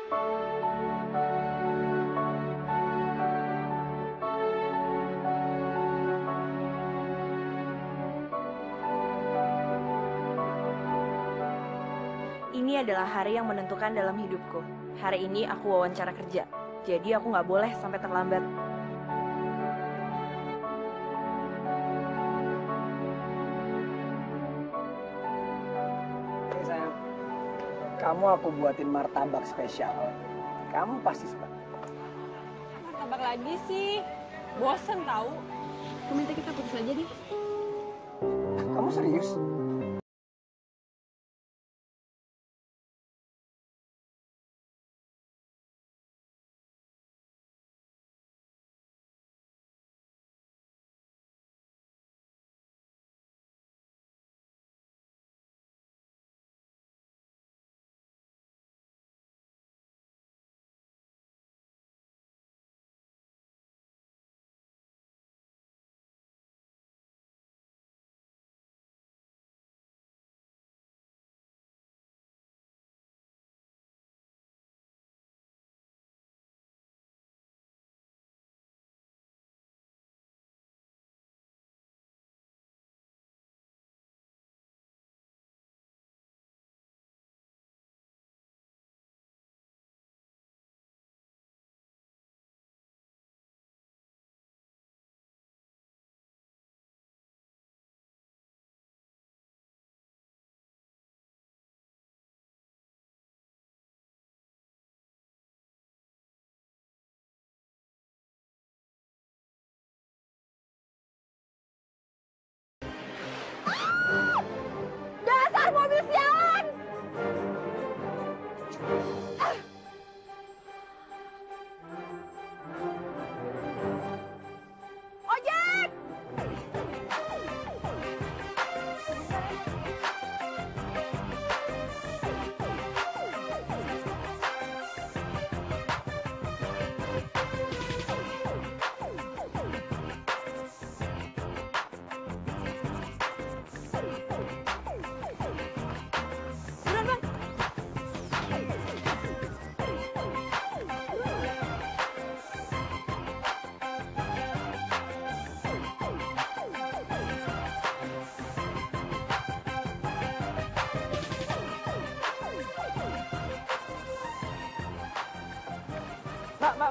Ini adalah hari yang menentukan dalam hidupku. Hari ini aku wawancara kerja, jadi aku nggak boleh sampai terlambat. Oke sayang, kamu aku buatin martabak spesial. Kamu pasti suka. Martabak lagi sih, bosen tahu. Aku minta kita putus aja deh. Kamu serius? Dasar mobil sialan! Ojek!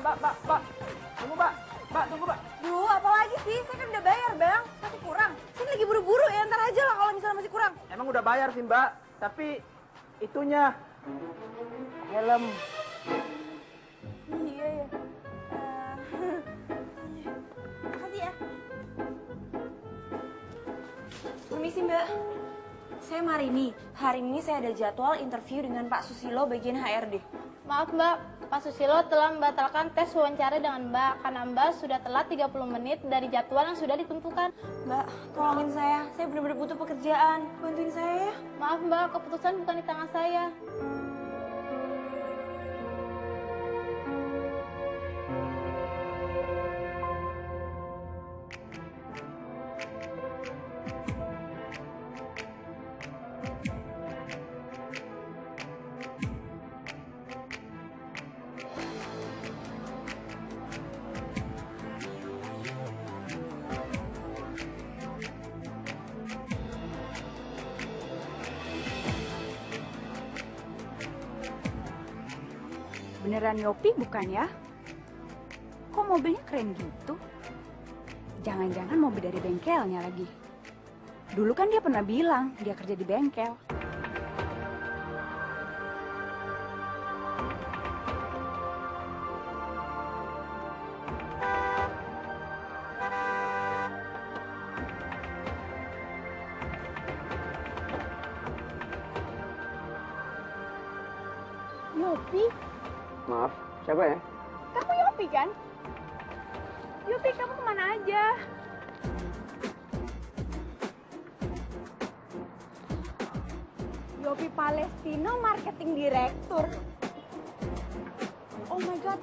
Mbak. Tunggu, Mbak. Mbak, tunggu, Mbak. Duh, apa lagi sih? Saya kan udah bayar, Bang. Masih kurang. Saya lagi buru-buru ya, ntar aja lah kalau misalnya masih kurang. Emang udah bayar sih, Mbak. Tapi itunya helm. Iya ya. Makasih ya. Permisi, Mbak. Saya Marini. Hari ini saya ada jadwal interview dengan Pak Susilo bagian HRD. Maaf Mbak, Pak Susilo telah membatalkan tes wawancara dengan Mbak karena Mbak sudah telat 30 menit dari jadwal yang sudah ditentukan. Mbak, tolongin saya benar-benar butuh pekerjaan. Bantuin saya ya. Maaf Mbak, keputusan bukan di tangan saya. Beneran Yopi bukan ya? Kok mobilnya keren gitu? Jangan-jangan mobil dari bengkelnya lagi. Dulu kan dia pernah bilang dia kerja di bengkel. Yopi? Maaf, siapa ya? Kamu Yopi kan? Yopi, kamu kemana aja? Yopi Palestino Marketing Director. Oh my god.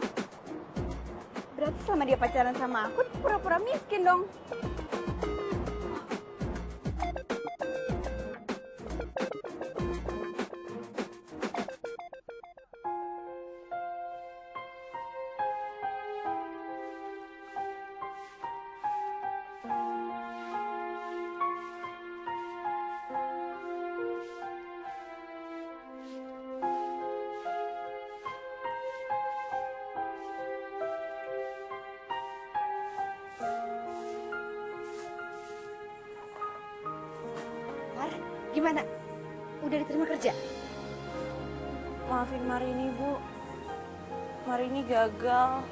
Berarti selama dia pacaran sama aku, pura-pura miskin dong. Gimana? Udah diterima kerja? Maafin Marini, Bu. Marini gagal.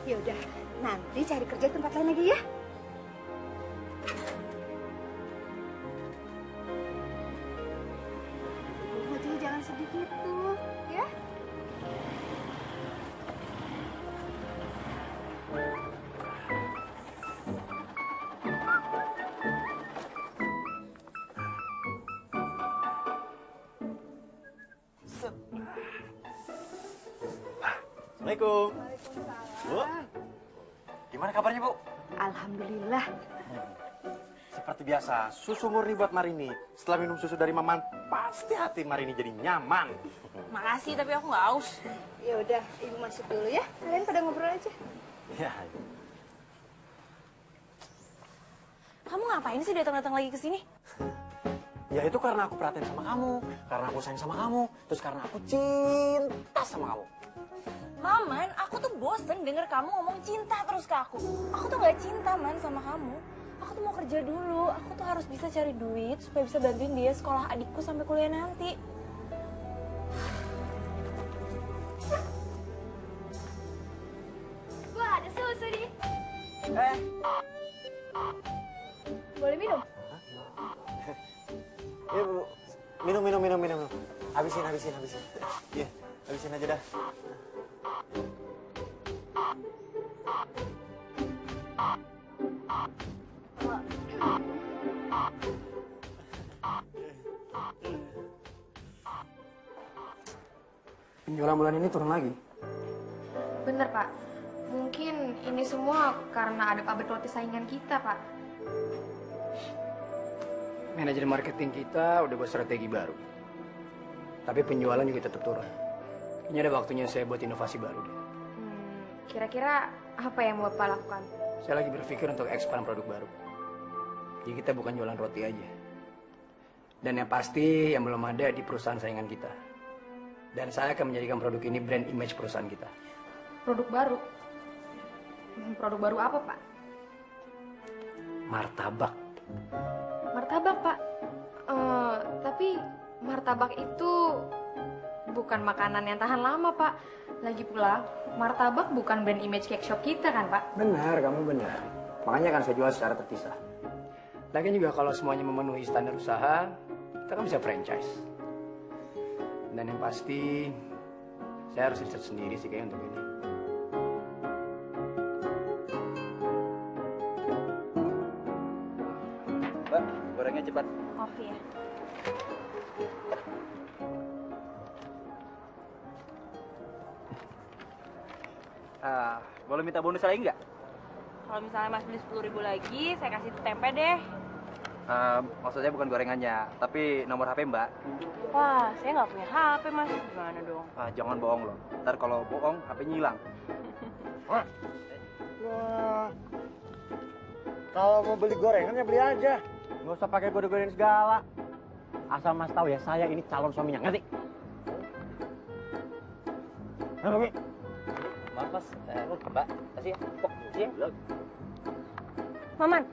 Ya udah, nanti cari kerja di tempat lain lagi ya. Ibu juga jangan sedih gitu, ya. Assalamualaikum. Bu, gimana kabarnya, Bu? Alhamdulillah. Seperti biasa, susu murni buat Marini. Setelah minum susu dari Maman, pasti hati Marini jadi nyaman. Makasih, tapi aku nggak haus. Ya udah, ibu masuk dulu ya. Kalian pada ngobrol aja. Ya, Kamu ngapain sih datang-datang lagi ke sini? ya itu karena aku perhatian sama kamu, karena aku sayang sama kamu, terus karena aku cinta sama kamu. Maman, aku tuh bosen denger kamu ngomong cinta terus ke aku. Aku tuh nggak cinta, Man, sama kamu. Aku tuh mau kerja dulu. Aku tuh harus bisa cari duit supaya bisa bantuin dia sekolah adikku sampai kuliah nanti. Wah, ada susu nih. Boleh minum? Iya, Bu. Minum. Habisin. Iya, habisin aja dah. Penjualan bulan ini turun lagi. Bener, Pak. Mungkin ini semua karena ada pabrik roti saingan kita, Pak. Manajer marketing kita udah buat strategi baru. Tapi penjualan juga tetap turun. Ini ada waktunya saya buat inovasi baru deh. Kira-kira apa yang Bapak lakukan? Saya lagi berpikir untuk expand produk baru. Jadi kita bukan jualan roti aja. Dan yang pasti yang belum ada di perusahaan saingan kita. Dan saya akan menjadikan produk ini brand image perusahaan kita. Produk baru? Produk baru apa, Pak? Martabak. Martabak, Pak. Tapi martabak itu bukan makanan yang tahan lama, Pak. Lagi pula, martabak bukan brand image cake shop kita kan, Pak? Benar, kamu benar. Makanya kan saya jual secara terpisah. Lagian juga kalau semuanya memenuhi standar usaha, kita kan bisa franchise. Dan yang pasti, saya harus riset sendiri sih kayak untuk ini. Mbak, gorengnya cepat. Oh iya. Boleh minta bonus lagi nggak? Kalau misalnya Mas beli 10.000 lagi, saya kasih tempe deh. Maksudnya bukan gorengannya, tapi nomor HP Mbak. Wah, saya nggak punya HP, Mas. Gimana dong? Jangan bohong loh. Ntar kalau bohong, HP-nya hilang. Wah, kalau mau beli gorengan ya beli aja. Nggak usah pakai gode-godein segala. Asal Mas tahu ya, saya ini calon suaminya, ngerti? Halo, Mi. Maaf Mas, Mbak. Kasih ya. Kasih ya. Maman,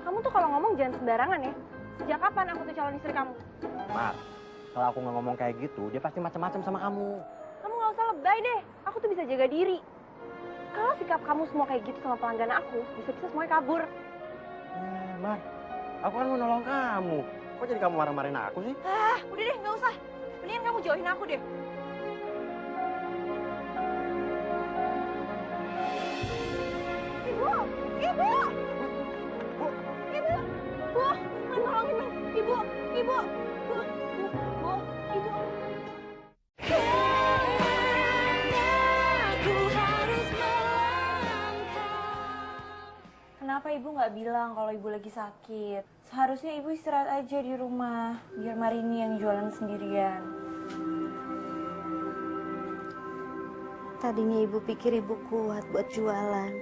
kamu tuh kalau ngomong jangan sembarangan ya. Sejak kapan aku tuh calon istri kamu? Mar, kalau aku nggak ngomong kayak gitu, dia pasti macam-macam sama kamu. Kamu nggak usah lebay deh. Aku tuh bisa jaga diri. Kalau sikap kamu semua kayak gitu sama pelanggan aku, bisa-bisa semuanya kabur. Mar, aku kan mau nolong kamu. Kok jadi kamu marah-marahin aku sih? Udah deh, nggak usah. Mendingan kamu jauhin aku deh. Ibu! Ibu! Bu! Man, tolongin, Man. Ibu! Ibu! Bu! Ibu! Kenapa ibu nggak bilang kalau ibu lagi sakit? Seharusnya ibu istirahat aja di rumah, biar Marini yang jualan sendirian. Tadinya ibu pikir ibu kuat buat jualan.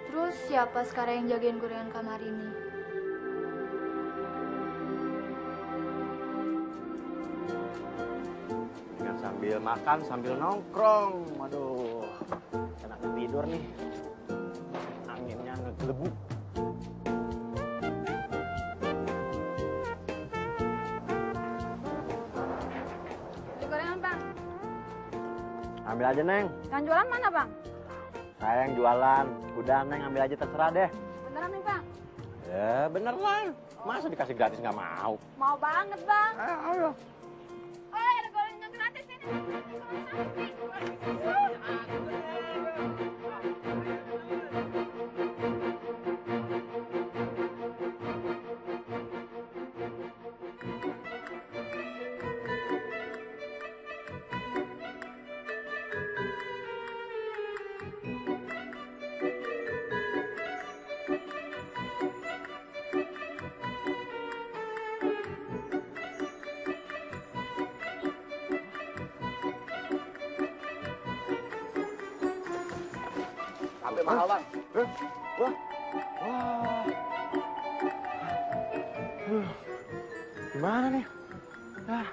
Terus siapa sekarang yang jagain gorengan kamar ini? Dengan sambil makan, sambil nongkrong. Waduh, enak tidur nih. Anginnya ngegelebu. Ambil aja, Neng. Yang jualan mana, Bang? Saya yang jualan. Udah, Neng, ambil aja terserah deh. Beneran nih, Bang? Ya, beneran. Masa dikasih gratis nggak mau? Mau banget, Bang. Ayo. Oh, ada gorengan gratis ini. Sampai mahal bang. Wah. Wah. Gimana nih? Ah,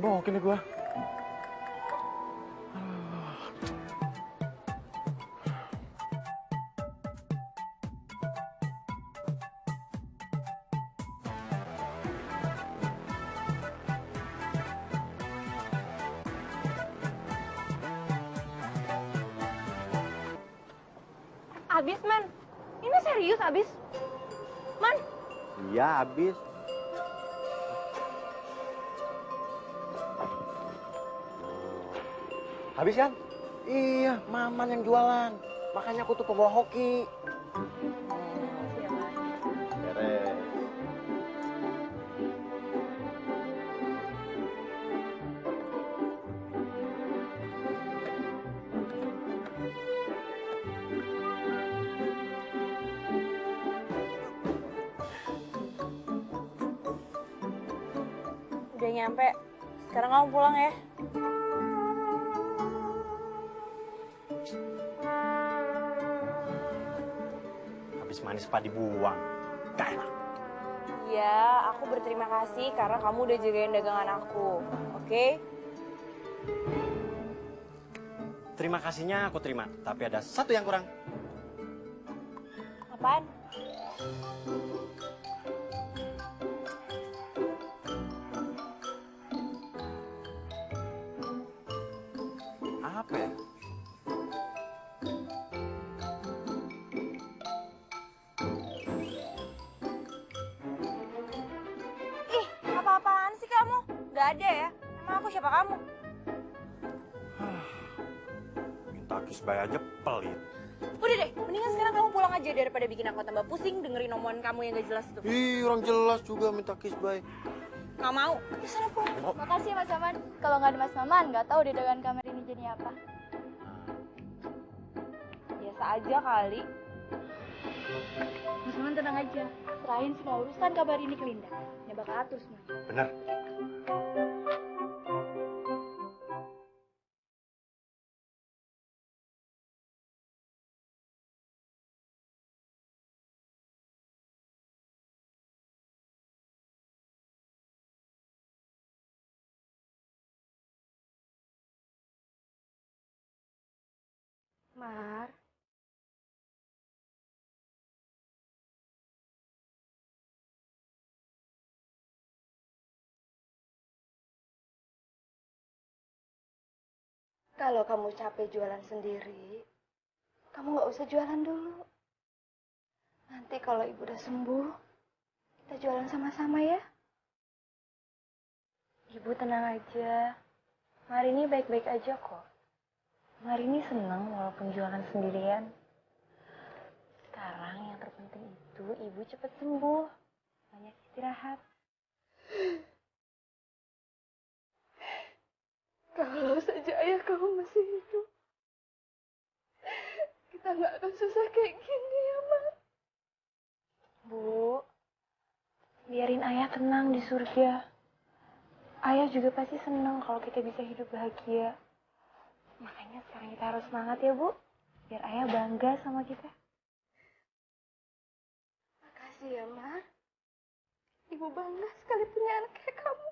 bokin nih gua. Abis, Man. Ini serius abis. Man, Iya, habis. Habis kan? Iya, Maman yang jualan. Makanya aku tuh pembawa hoki. Beres. udah nyampe. Sekarang kamu pulang ya. Habis manis pak dibuang. Gak enak. Iya, aku berterima kasih karena kamu udah jagain dagangan aku. Oke? Terima kasihnya aku terima, tapi ada satu yang kurang. Apaan? Apa ya? Ih, apa-apaan sih kamu? Gak ada ya? Emang aku siapa kamu? Minta kisbay aja pelit. Udah deh, mendingan sekarang kamu pulang aja daripada bikin aku tambah pusing dengerin omongan kamu yang gak jelas itu. Ih, orang jelas juga minta kisbay. Gak mau. Ya sana pulang. Makasih ya Mas Maman. Kalau nggak ada Mas Maman, nggak tahu di dagangan kamar ini jadi apa. Biasa aja kali. Mas Maman tenang aja. Serahin semua urusan kabar ini ke Linda. Dia bakal atur semuanya. Bener. Mar. Kalau kamu capek jualan sendiri, kamu nggak usah jualan dulu. Nanti kalau ibu udah sembuh, kita jualan sama-sama ya. Ibu tenang aja. Mar ini baik-baik aja kok. Mar ini senang walaupun jualan sendirian. Sekarang yang terpenting itu ibu cepat sembuh. Banyak istirahat. Kalau saja ayah kamu masih hidup, kita nggak akan susah kayak gini ya, Mak. Bu, biarin ayah tenang di surga. Ayah juga pasti senang kalau kita bisa hidup bahagia. Makanya sekarang kita harus semangat ya, Bu. Biar ayah bangga sama kita. Makasih ya, Mak. Ibu bangga sekali punya anak kayak kamu.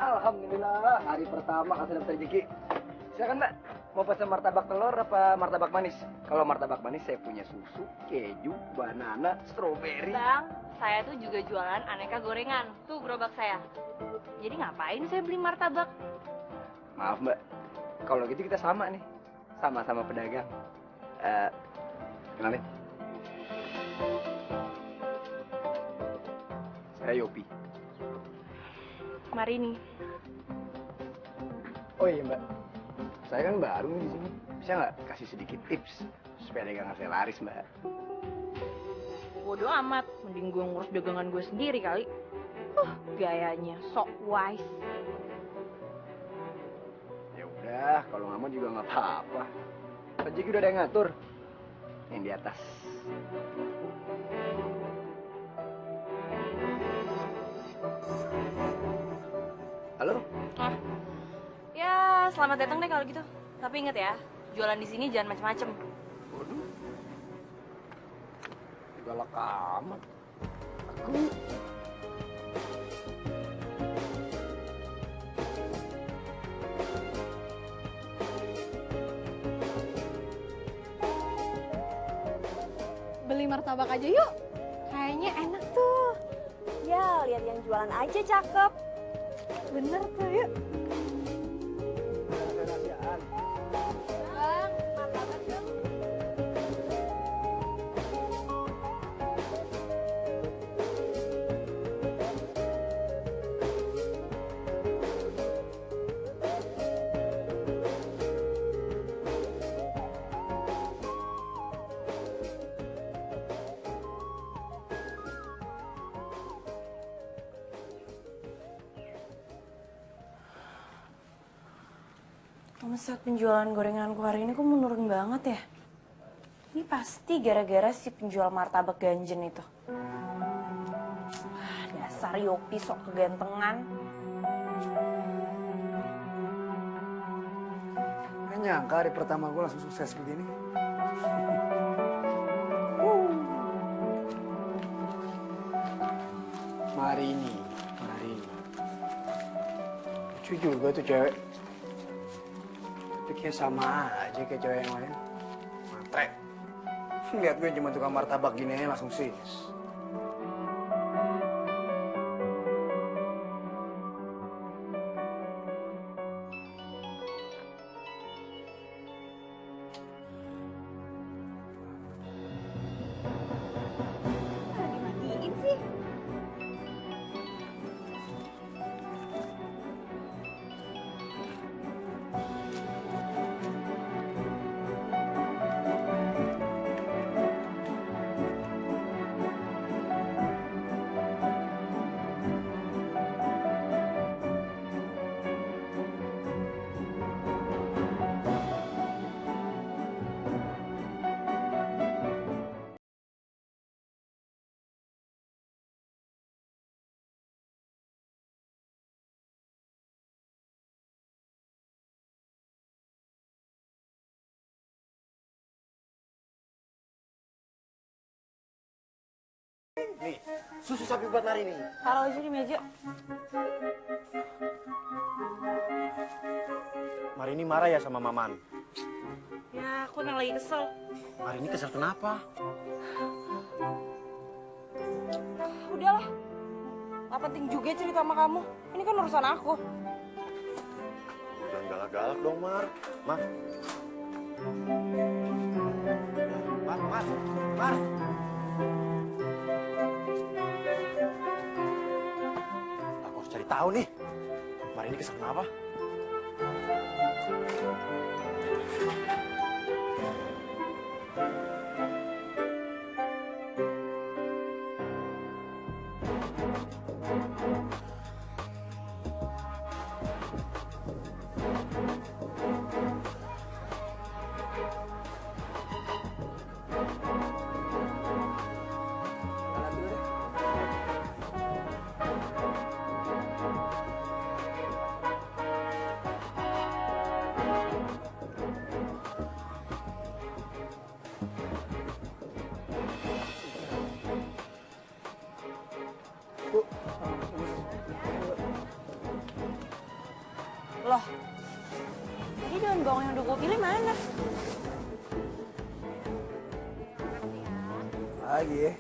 Alhamdulillah, hari pertama kasih dapat rezeki. Silakan Mbak, mau pesan martabak telur apa martabak manis? Kalau martabak manis saya punya susu, keju, banana, stroberi. Bang, saya tuh juga jualan aneka gorengan. Tuh gerobak saya. Jadi ngapain saya beli martabak? Maaf Mbak, kalau gitu kita sama nih. Sama-sama pedagang. Kenalin. Saya Yopi. Marini. Oh iya Mbak, saya kan baru nih di sini. Bisa nggak kasih sedikit tips supaya dagangan saya laris Mbak? Bodoh amat, mending gue ngurus dagangan gue sendiri kali. Gayanya sok wise. Ya udah, kalau nggak mau juga nggak apa-apa. Rezeki udah ada yang ngatur. Yang di atas. Halo? Ya, selamat datang deh kalau gitu. Tapi inget ya, jualan di sini jangan macem-macem. Waduh. Galak amat. Aku Beli martabak aja yuk. Kayaknya enak tuh. Ya, lihat yang jualan aja cakep. Bener tuh, yuk. rahasiaan. Bang, martabak dong. Omset penjualan gorenganku hari ini kok menurun banget ya? Ini pasti gara-gara si penjual martabak ganjen itu. Dasar Yopi sok kegantengan. Nggak nyangka hari pertama gue langsung sukses begini. Marini. Lucu juga tuh cewek. Tapi kayak sama aja kayak cewek yang lain. Matre. Lihat gue cuma tukang martabak gini aja langsung sis. Dimatiin sih. Nih, susu sapi buat Marini. Taruh aja di meja. Marini marah ya sama Maman. Ya, aku emang lagi kesel. Marini kesel kenapa? Udahlah. Gak penting juga cerita sama kamu. Ini kan urusan aku. Jangan galak-galak dong, Mar. Mar. Mar. Aku harus cari tahu nih. Marini kesel kenapa? Loh, jadi daun bawang yang udah gue pilih mana? Lagi ya.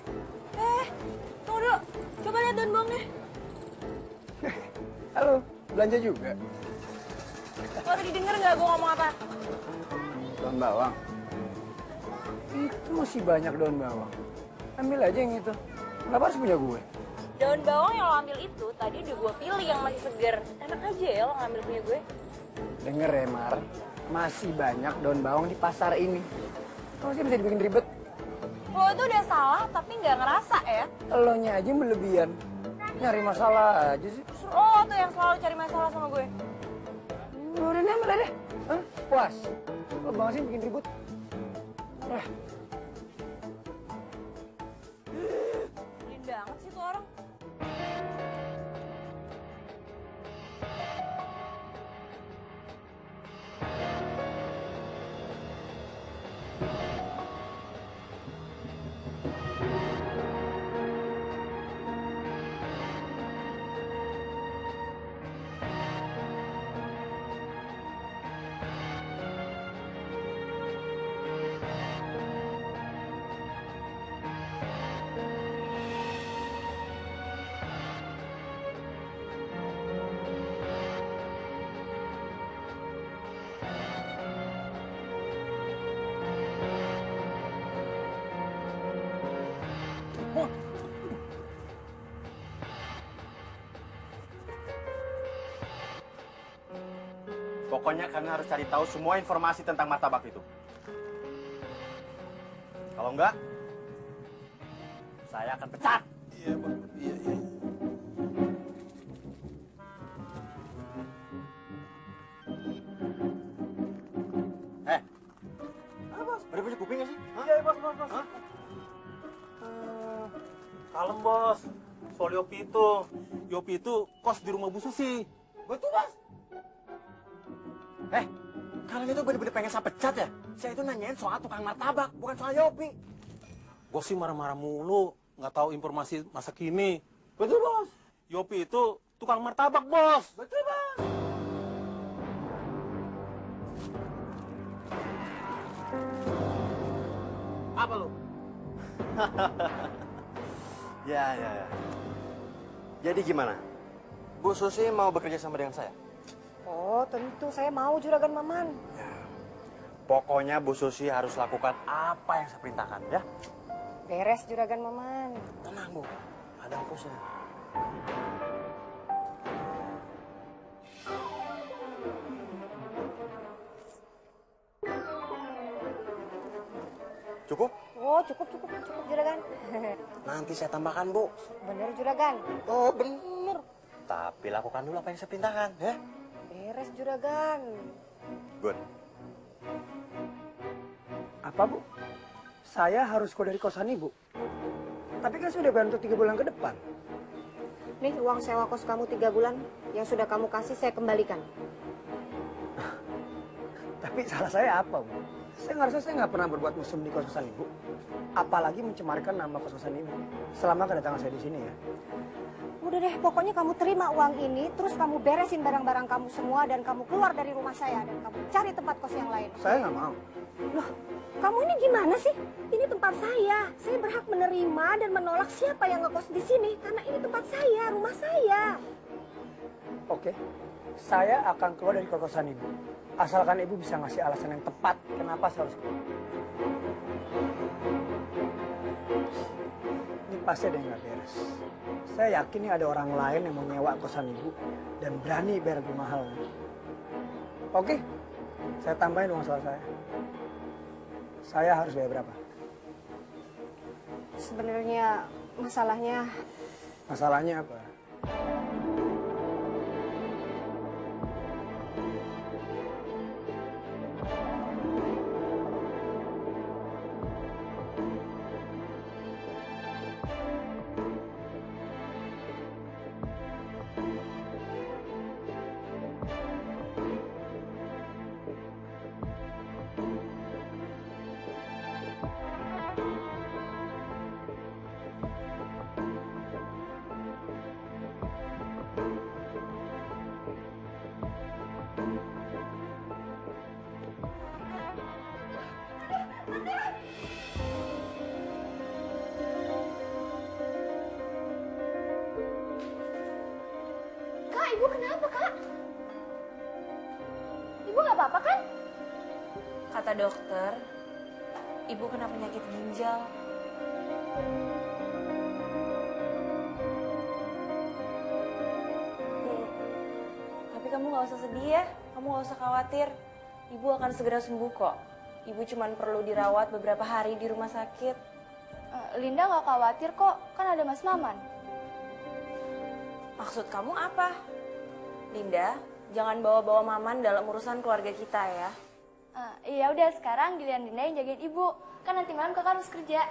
Tunggu dulu. Coba lihat daun bawangnya. Halo, belanja juga. Lo tadi denger nggak gue ngomong apa? Daun bawang. Itu masih banyak daun bawang. Ambil aja yang itu. Kenapa harus punya gue? Daun bawang yang lo ambil itu tadi udah gue pilih yang masih seger. Enak aja ya lo ngambil punya gue. Denger ya, Mar. Masih banyak daun bawang di pasar ini. Kamu sih bisa dibikin ribet. Lo itu udah salah tapi nggak ngerasa ya. Elonya aja berlebihan. Nyari masalah aja sih. Lo tuh yang selalu cari masalah sama gue. Udah nih, ambil aja. Hah? Puas. Lo banget sih bikin ribut. Belin banget sih tuh orang. Pokoknya kalian harus cari tahu semua informasi tentang martabak itu. Kalau enggak, saya akan pecat. Iya, Bang. Iya, iya. Bos, ada punya kuping nggak sih? Iya, bos. Kalem, bos. Soal Yopi itu kos di rumah Bu Susi. Betul, bos. Kalian itu bener-bener pengen saya pecat ya? Saya itu nanyain soal tukang martabak, bukan soal Yopi. Bos sih marah-marah mulu, nggak tahu informasi masa kini. Betul, bos. Yopi itu tukang martabak, bos. Betul, bos. Apa lu? Ya. Jadi gimana? Bu Susi mau bekerja sama dengan saya? Oh, tentu saya mau Juragan Maman. Pokoknya Bu Susi harus lakukan apa yang saya perintahkan, ya? Beres Juragan Maman. Tenang, Bu. Ada ongkosnya. Cukup? Oh, cukup Juragan. Nanti saya tambahkan, Bu. Bener Juragan. Oh, bener. Tapi lakukan dulu apa yang saya perintahkan, ya? Beres Juragan. Good. Apa, Bu? Saya harus keluar dari kosan Ibu. Tapi kan sudah bayar untuk 3 bulan ke depan. Nih uang sewa kos kamu 3 bulan. Yang sudah kamu kasih saya kembalikan. Tapi salah saya apa, Bu? Saya ngerasa saya nggak pernah berbuat mesum di kosan Ibu. Apalagi mencemarkan nama kosan Ibu. Selama kedatangan saya di sini ya. Udah deh, pokoknya kamu terima uang ini, terus kamu beresin barang-barang kamu semua, dan kamu keluar dari rumah saya, dan kamu cari tempat kos yang lain. Saya nggak mau. Loh, kamu ini gimana sih? Ini tempat saya. Saya berhak menerima dan menolak siapa yang ngekos di sini, karena ini tempat saya, rumah saya. Oke, saya akan keluar dari kosan Ibu. Asalkan Ibu bisa ngasih alasan yang tepat kenapa saya harus keluar. Ini pasti ada yang nggak beres. Saya yakin nih ada orang lain yang mau nyewa kosan Ibu dan berani bayar lebih mahal. Oke, saya tambahin uang sewa saya. Saya harus bayar berapa? Sebenarnya masalahnya... Masalahnya apa? Ibu kenapa, Kak? Ibu nggak apa-apa kan? Kata dokter, ibu kena penyakit ginjal. Tapi kamu gak usah sedih ya, kamu gak usah khawatir. Ibu akan segera sembuh kok. Ibu cuma perlu dirawat beberapa hari di rumah sakit. Linda nggak khawatir kok, kan ada Mas Maman. Maksud kamu apa? Linda, jangan bawa-bawa Maman dalam urusan keluarga kita ya. Iya udah, sekarang giliran Linda yang jagain ibu. Kan nanti malam kakak harus kerja.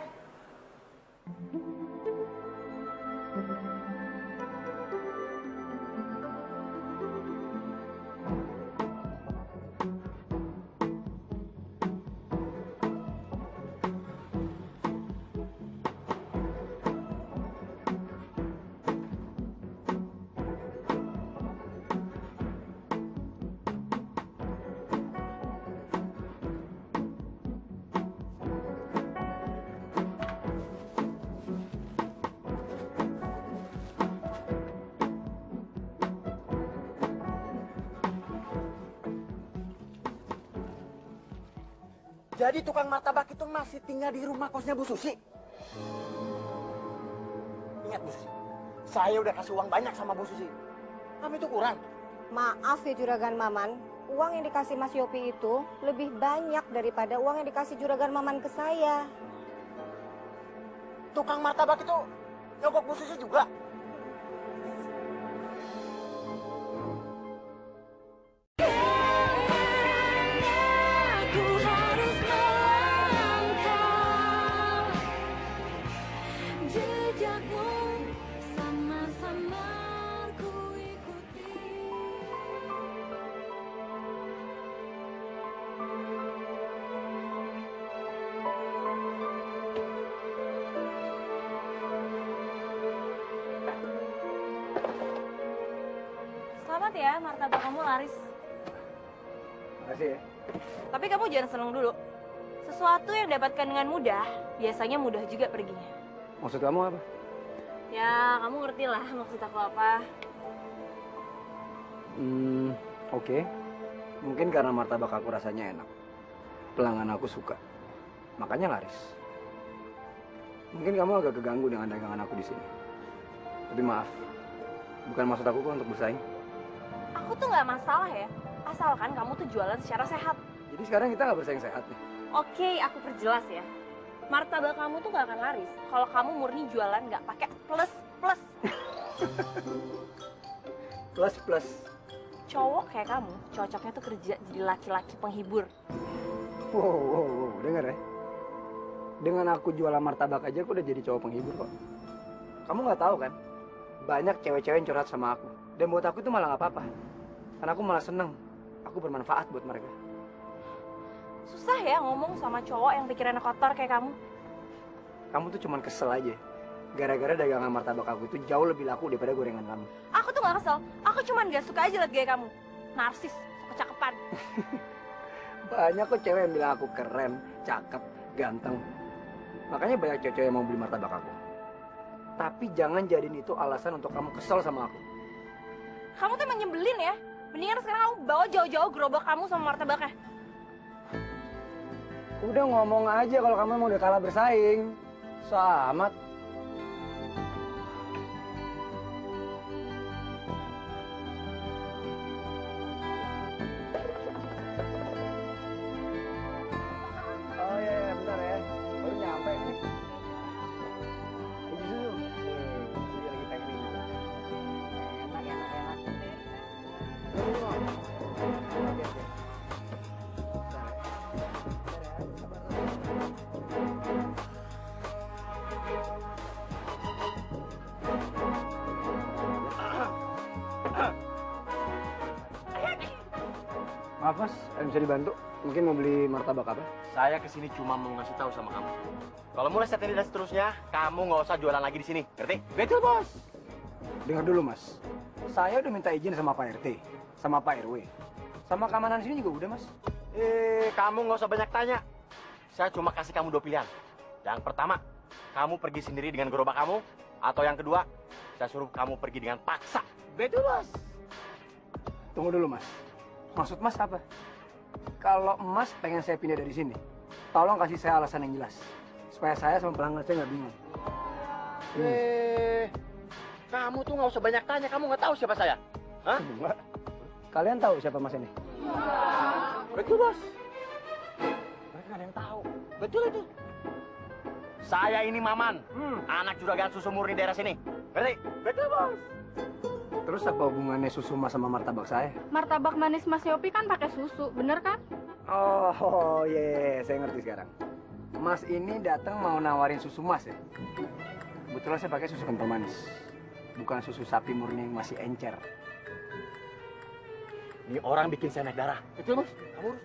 Jadi tukang martabak itu masih tinggal di rumah kosnya Bu Susi? Ingat Bu Susi, saya udah kasih uang banyak sama Bu Susi. Kamu itu kurang. Maaf ya Juragan Maman, uang yang dikasih Mas Yopi itu lebih banyak daripada uang yang dikasih Juragan Maman ke saya. Tukang martabak itu nyogok Bu Susi juga? Selamat ya, martabak kamu laris. Makasih ya. Tapi kamu jangan seneng dulu. Sesuatu yang dapatkan dengan mudah, biasanya mudah juga perginya. Maksud kamu apa? Ya, kamu ngerti lah maksud aku apa. Oke. Mungkin karena martabak aku rasanya enak. Pelanggan aku suka. Makanya laris. Mungkin kamu agak keganggu dengan dagangan aku di sini. Tapi maaf, bukan maksud aku kok untuk bersaing. Aku tuh nggak masalah ya, asalkan kamu tuh jualan secara sehat. Jadi sekarang kita nggak bersaing sehat nih. Oke, aku perjelas ya. Martabak kamu tuh nggak akan laris kalau kamu murni jualan nggak pakai plus. Plus. Cowok kayak kamu, cocoknya tuh kerja jadi laki-laki penghibur. Wow, denger ya. Dengan aku jualan martabak aja aku udah jadi cowok penghibur kok. Kamu nggak tahu kan? Banyak cewek-cewek yang curhat sama aku. Dan buat aku itu malah nggak apa-apa. Karena aku malah seneng. Aku bermanfaat buat mereka. Susah ya ngomong sama cowok yang pikirannya kotor kayak kamu. Kamu tuh cuman kesel aja. Gara-gara dagangan martabak aku tuh jauh lebih laku daripada gorengan kamu. Aku tuh gak kesel, aku cuman gak suka aja liat gaya kamu. Narsis, kecakepan. Banyak kok cewek yang bilang aku keren, cakep, ganteng. Makanya banyak cewek yang mau beli martabak aku. Tapi jangan jadiin itu alasan untuk kamu kesel sama aku. Kamu tuh emang nyebelin ya. Mendingan sekarang kamu bawa jauh-jauh gerobak kamu sama martabaknya. Udah ngomong aja kalau kamu mau udah kalah bersaing. Selamat. Oh iya, bentar ya. Baru nyampe nih. Susu. Dia lagi teknik. Enak. Maaf mas, bisa dibantu? Mungkin mau beli martabak apa? Saya kesini cuma mau ngasih tahu sama kamu. Kalau mulai saat ini dan seterusnya, kamu nggak usah jualan lagi di sini, ngerti? Betul bos. Dengar dulu mas, saya udah minta izin sama Pak RT, sama Pak RW, sama keamanan sini juga udah mas. Kamu nggak usah banyak tanya. Saya cuma kasih kamu dua pilihan. Yang pertama, kamu pergi sendiri dengan gerobak kamu, atau yang kedua, saya suruh kamu pergi dengan paksa. Betul bos. Tunggu dulu, Mas. Maksud Mas apa? Kalau Mas pengen saya pindah dari sini, tolong kasih saya alasan yang jelas. Supaya saya sama pelanggan saya nggak bingung. Kamu tuh nggak usah banyak tanya, kamu nggak tahu siapa saya. Hah? Enggak. Kalian tahu siapa Mas ini? Betul, Bos. Mereka nggak ada yang tahu. Betul itu. Saya ini Maman, anak juragan susu murni daerah sini. Ngerti? Betul, Bos. Terus apa hubungannya susu Mas sama martabak saya? Martabak manis Mas Yopi kan pakai susu, bener kan? Oh, iya, saya ngerti sekarang. Mas ini datang mau nawarin susu Mas ya? Kebetulan saya pakai susu kental manis. Bukan susu sapi murni yang masih encer. Ini orang bikin saya naik darah. Betul, Bos. Kamu urus.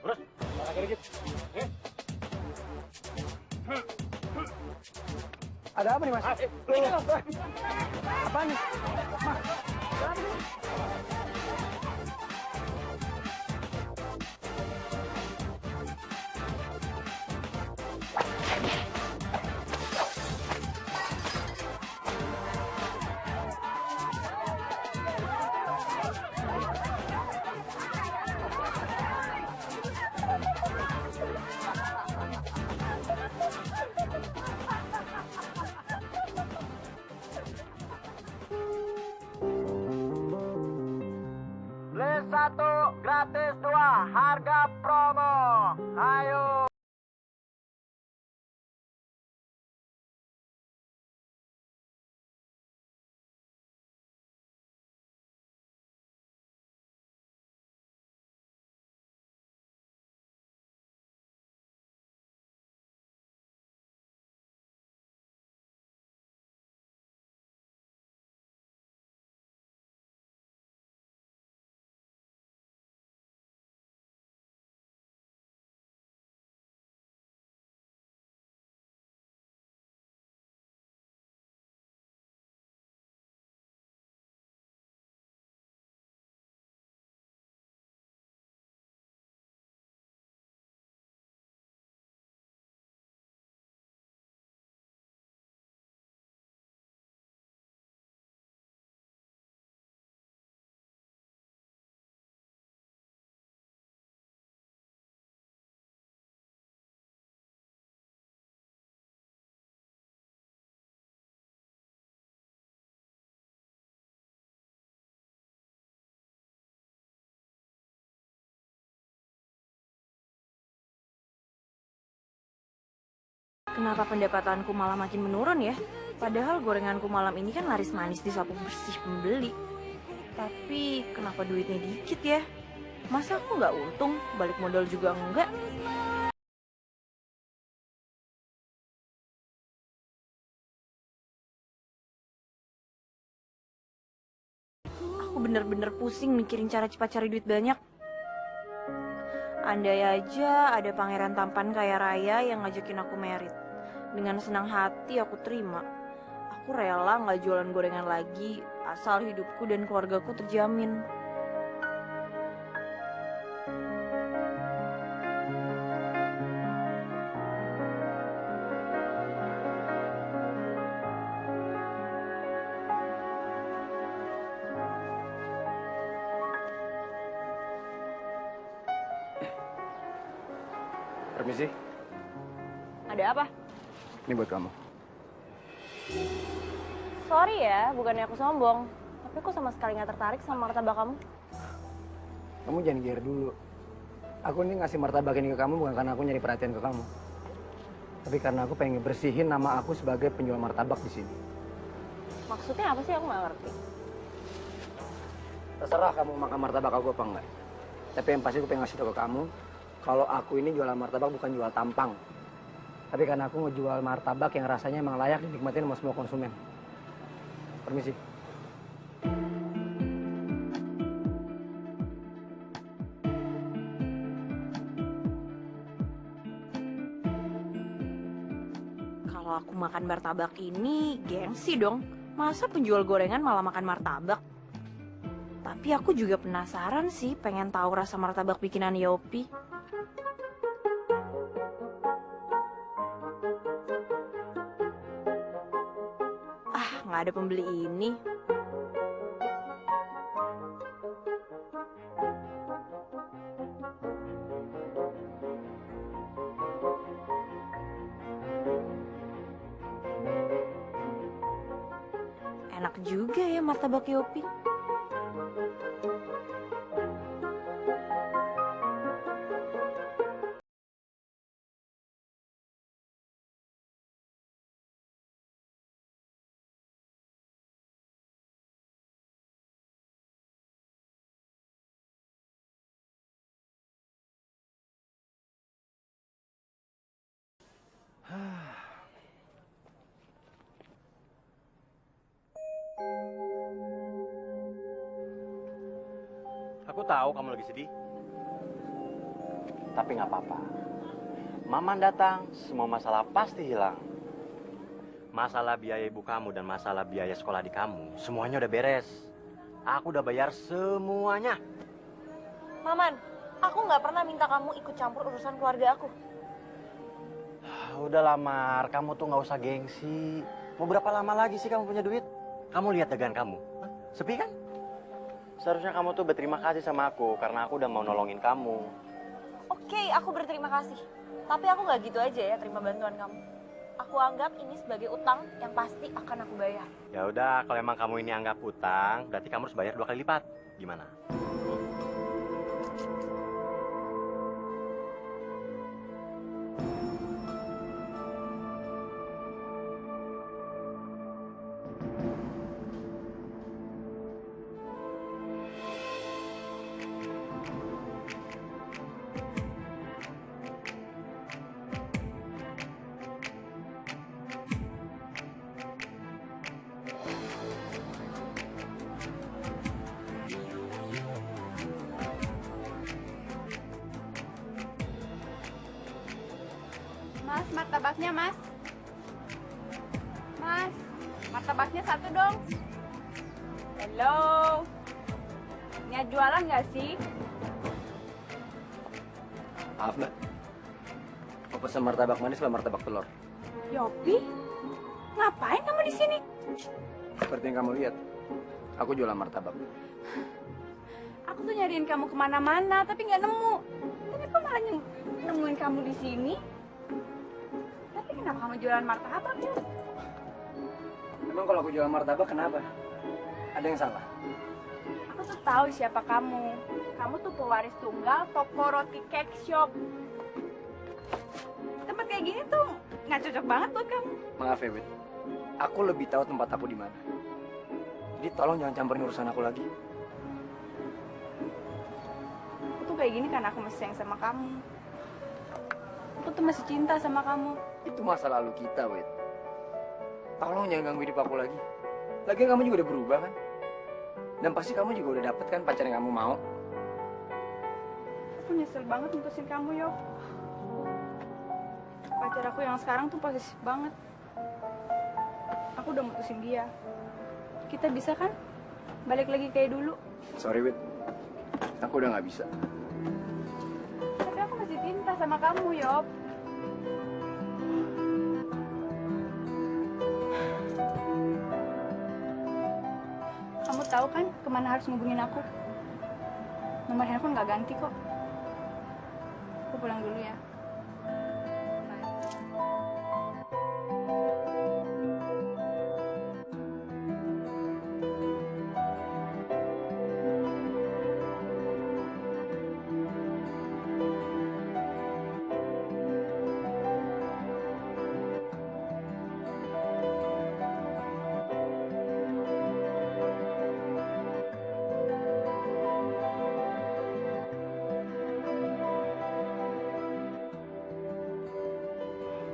Urus. Lagi dikit. Ada apa nih, Mas? Apa nih? Mas, ada apa nih? Beli 1 gratis 2, harga promo. Ayo. Kenapa pendapatanku malah makin menurun ya? Padahal gorenganku malam ini kan laris manis di sapu bersih pembeli. Tapi kenapa duitnya dikit ya? Masa aku nggak untung, balik modal juga enggak? Aku bener-bener pusing mikirin cara cepat cari duit banyak. Andai aja ada pangeran tampan kaya raya yang ngajakin aku merit. Dengan senang hati aku terima. Aku rela nggak jualan gorengan lagi, asal hidupku dan keluargaku terjamin. Permisi, Ada apa? ini buat kamu. Sorry ya, bukannya aku sombong. Tapi aku sama sekali nggak tertarik sama martabak kamu. Kamu jangan gear dulu. Aku ini ngasih martabak ini ke kamu bukan karena aku nyari perhatian ke kamu. Tapi karena aku pengen bersihin nama aku sebagai penjual martabak di sini. Maksudnya apa sih? Aku nggak ngerti. Terserah kamu makan martabak aku apa enggak. Tapi yang pasti aku pengen ngasih tau ke kamu, kalau aku ini jualan martabak bukan jual tampang. Tapi karena aku ngejual martabak yang rasanya emang layak dinikmatin sama semua konsumen. Permisi. Kalau aku makan martabak ini, gengsi dong. Masa penjual gorengan malah makan martabak? Tapi aku juga penasaran sih, pengen tahu rasa martabak bikinan Yopi. Ah, nggak ada pembeli ini. Enak juga ya martabak Yopi. Aku tahu kamu lagi sedih. Tapi nggak apa-apa. Maman datang, semua masalah pasti hilang. Masalah biaya ibu kamu dan masalah biaya sekolah di kamu, semuanya udah beres. Aku udah bayar semuanya. Maman, aku nggak pernah minta kamu ikut campur urusan keluarga aku. Udah Mar, kamu tuh nggak usah gengsi. Mau berapa lama lagi sih kamu punya duit? Kamu lihat dagangan kamu, hah? Sepi kan? Seharusnya kamu tuh berterima kasih sama aku karena aku udah mau nolongin kamu. Oke, aku berterima kasih. Tapi aku nggak gitu aja ya terima bantuan kamu. Aku anggap ini sebagai utang yang pasti akan aku bayar. Ya udah, kalau emang kamu ini anggap utang, berarti kamu harus bayar 2 kali lipat. Gimana? Mas, martabaknya mas. Mas, martabaknya 1 dong. Hello. Niat jualan nggak sih? Maaf mbak. Mau pesan martabak manis atau martabak telur? Yopi, ngapain kamu di sini? Seperti yang kamu lihat, aku jualan martabak. Aku tuh nyariin kamu kemana-mana, tapi nggak nemu. Tapi kok malah nemuin kamu di sini? Tapi kenapa kamu jualan martabak ya? Emang kalau aku jualan martabak kenapa? Ada yang salah? Aku tuh tahu siapa kamu. Kamu tuh pewaris tunggal toko roti cake shop. Tempat kayak gini tuh nggak cocok banget buat kamu. Maaf ya, Wit. Aku lebih tahu tempat aku di mana. Jadi tolong jangan campurin urusan aku lagi. Aku tuh kayak gini karena aku masih sayang sama kamu. Aku tuh masih cinta sama kamu. Itu masa lalu kita, Wit. Tolong jangan ganggu hidup aku lagi. Lagian kamu juga udah berubah kan? Dan pasti kamu juga udah dapet kan pacar yang kamu mau. Aku nyesel banget mutusin kamu, Yop. Pacar aku yang sekarang tuh posesif banget. Aku udah mutusin dia. Kita bisa kan balik lagi kayak dulu? Sorry, Wit. Aku udah nggak bisa. Tapi aku masih cinta sama kamu, Yop. Kamu tahu kan kemana harus ngubungin aku? Nomor handphone nggak ganti kok. Aku pulang dulu ya.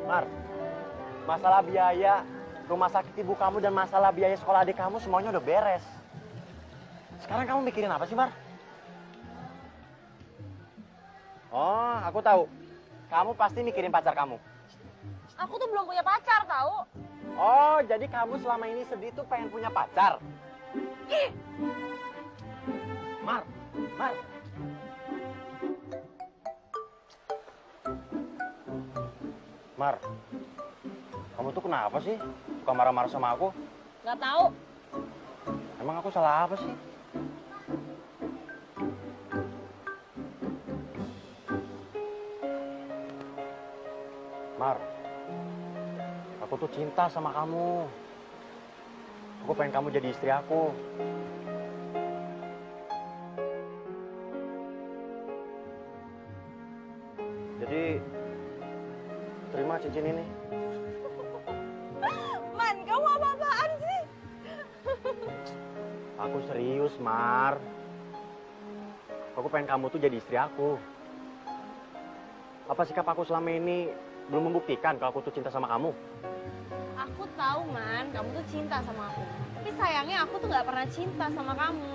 Mar, masalah biaya rumah sakit ibu kamu dan masalah biaya sekolah adik kamu semuanya udah beres. Sekarang kamu mikirin apa sih, Mar? Oh, aku tahu. Kamu pasti mikirin pacar kamu. Aku tuh belum punya pacar, tahu? Oh, jadi kamu selama ini sedih tuh pengen punya pacar? Ih! Mar, Mar. Mar, kamu tuh kenapa sih? Suka marah-marah sama aku? Nggak tahu. Emang aku salah apa sih? Mar, aku tuh cinta sama kamu. Aku Aku pengen kamu jadi istri aku. Jadi, terima cincin ini. Man, kamu apa-apaan sih? Aku serius, Mar. Aku pengen kamu tuh jadi istri aku. Apa sikap aku selama ini belum membuktikan kalau aku tuh cinta sama kamu? Aku tahu, Man, kamu tuh cinta sama aku. Tapi sayangnya aku tuh nggak pernah cinta sama kamu.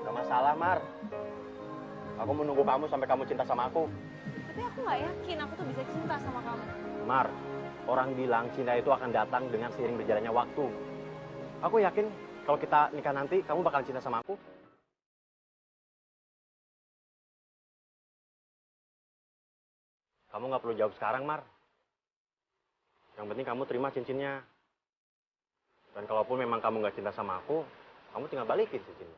Gak masalah, Mar. Aku menunggu kamu sampai kamu cinta sama aku. Tapi aku nggak yakin aku tuh bisa cinta sama kamu. Mar, orang bilang cinta itu akan datang dengan seiring berjalannya waktu. Aku yakin kalau kita nikah nanti, kamu bakal cinta sama aku. Kamu nggak perlu jawab sekarang, Mar. Yang penting kamu terima cincinnya. Dan kalaupun memang kamu nggak cinta sama aku, kamu tinggal balikin cincinnya.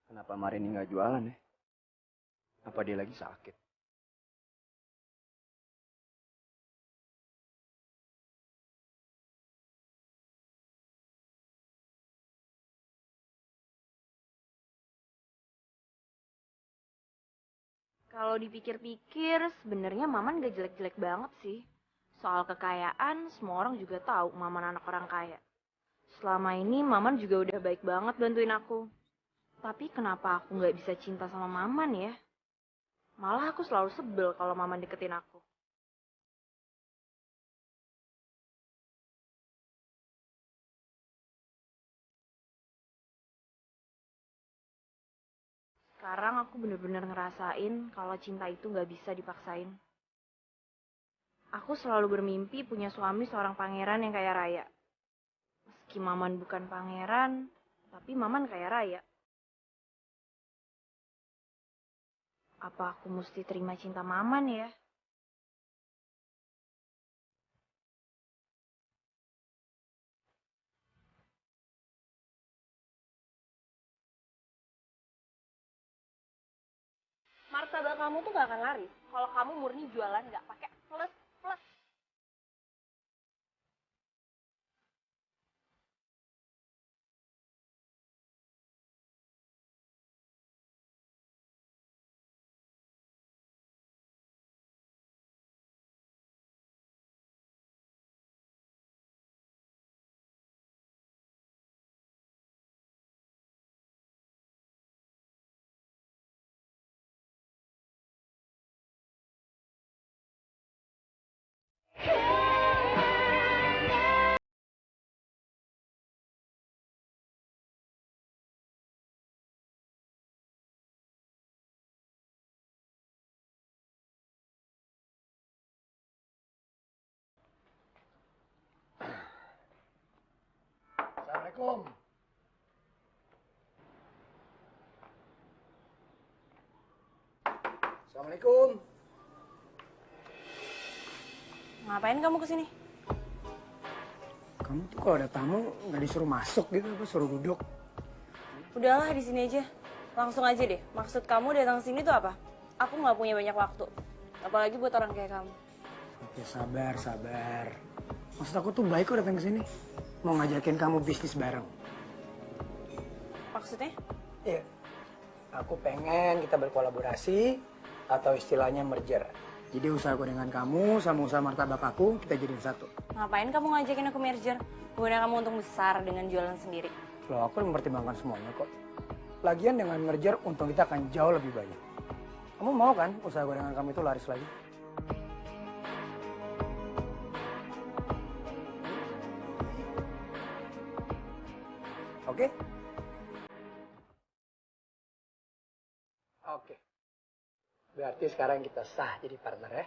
Kenapa Mar ini nggak jualan ya? Apa dia lagi sakit? Kalau dipikir-pikir, sebenarnya Maman gak jelek-jelek banget sih. Soal kekayaan, semua orang juga tahu Maman anak orang kaya. Selama ini Maman juga udah baik banget bantuin aku. Tapi kenapa aku nggak bisa cinta sama Maman ya? Malah aku selalu sebel kalau Maman deketin aku. Sekarang aku bener-bener ngerasain kalau cinta itu nggak bisa dipaksain. Aku selalu bermimpi punya suami seorang pangeran yang kaya raya. Meski Maman bukan pangeran, tapi Maman kaya raya. Apa aku mesti terima cinta Maman ya? Martabak kamu tuh gak akan laris kalau kamu murni jualan gak pakai plus. Assalamualaikum. Assalamualaikum. Ngapain kamu kesini? Kamu tuh kalau ada tamu nggak disuruh masuk gitu, apa suruh duduk? Udahlah di sini aja. Langsung aja deh. Maksud kamu datang sini tuh apa? Aku nggak punya banyak waktu. Apalagi buat orang kayak kamu. Oke, sabar. Maksud aku tuh baik kok datang ke sini. Mau ngajakin kamu bisnis bareng. Maksudnya? Iya. Aku pengen kita berkolaborasi atau istilahnya merger. Jadi usahaku dengan kamu sama usaha martabak aku kita jadiin satu. Ngapain kamu ngajakin aku merger? Bukannya kamu untung besar dengan jualan sendiri? Loh, aku mempertimbangkan semuanya kok. Lagian dengan merger untung kita akan jauh lebih banyak. Kamu mau kan usaha gorengan kamu itu laris lagi? Oke? Oke. Berarti sekarang kita sah jadi partner ya?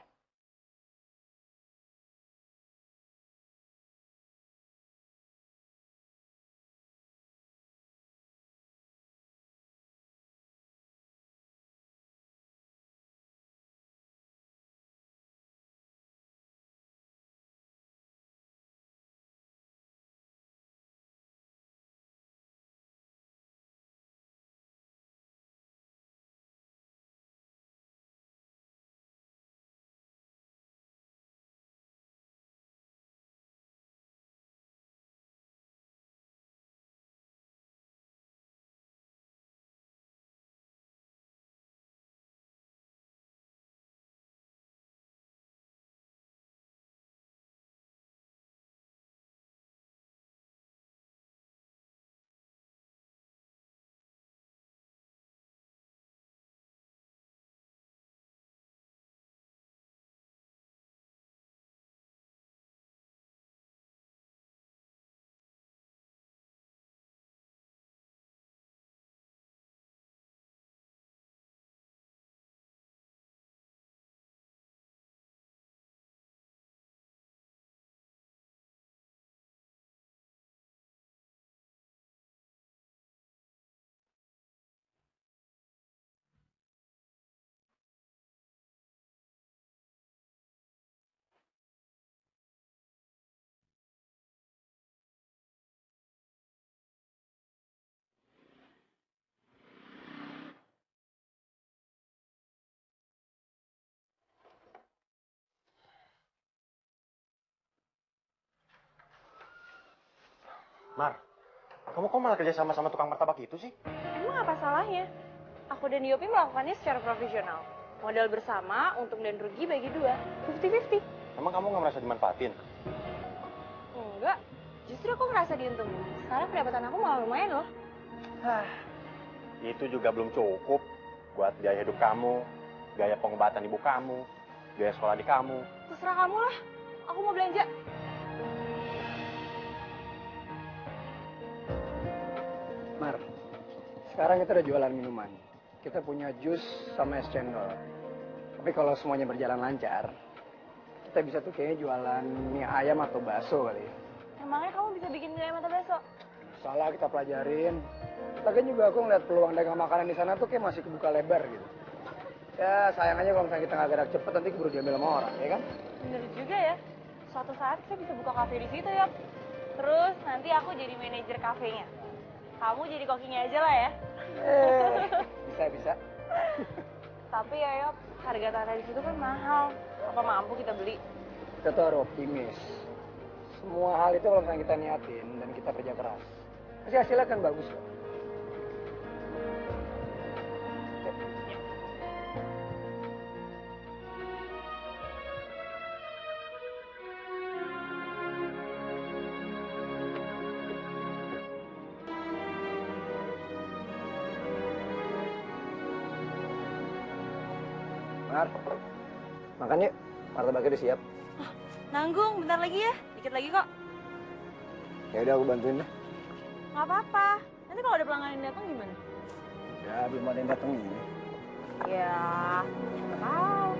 Mar, kamu kok malah kerja sama tukang martabak itu sih? Emang apa salahnya? Aku dan Yopi melakukannya secara profesional. Modal bersama, untung dan rugi bagi dua. 50-50. Emang kamu nggak merasa dimanfaatin? Enggak, justru aku ngerasa diuntungin. Sekarang pendapatan aku malah lumayan loh. Itu juga belum cukup buat biaya hidup kamu, biaya pengobatan ibu kamu, biaya sekolah di kamu. Terserah kamu lah, aku mau belanja. Mar, sekarang kita udah jualan minuman. Kita punya jus sama es cendol. Tapi kalau semuanya berjalan lancar, kita bisa tuh kayaknya jualan mie ayam atau bakso kali ya. Emangnya kamu bisa bikin mie ayam atau bakso? Salah, kita pelajarin. Lagian juga aku ngeliat peluang dagang makanan di sana tuh kayak masih kebuka lebar gitu. Ya sayang aja kalau misalnya kita nggak gerak cepet nanti keburu diambil sama orang, ya kan? Bener juga ya. Suatu saat saya bisa buka kafe di situ ya. Terus nanti aku jadi manajer kafenya. Kamu jadi kokinya aja lah ya. Bisa. Tapi ya Yop, harga tanah di situ kan mahal. Apa mampu kita beli? Kita tuh harus optimis. Semua hal itu kalau misalnya kita niatin dan kita kerja keras, pasti hasilnya kan bagus kok. Mar, makan yuk. Martabaknya udah siap. Nanggung, bentar lagi ya. Dikit lagi kok. Ya udah aku bantuin deh. Nggak apa-apa. Nanti kalau ada pelanggan yang datang gimana? Ya belum ada yang datang ini. Ya, nggak tahu.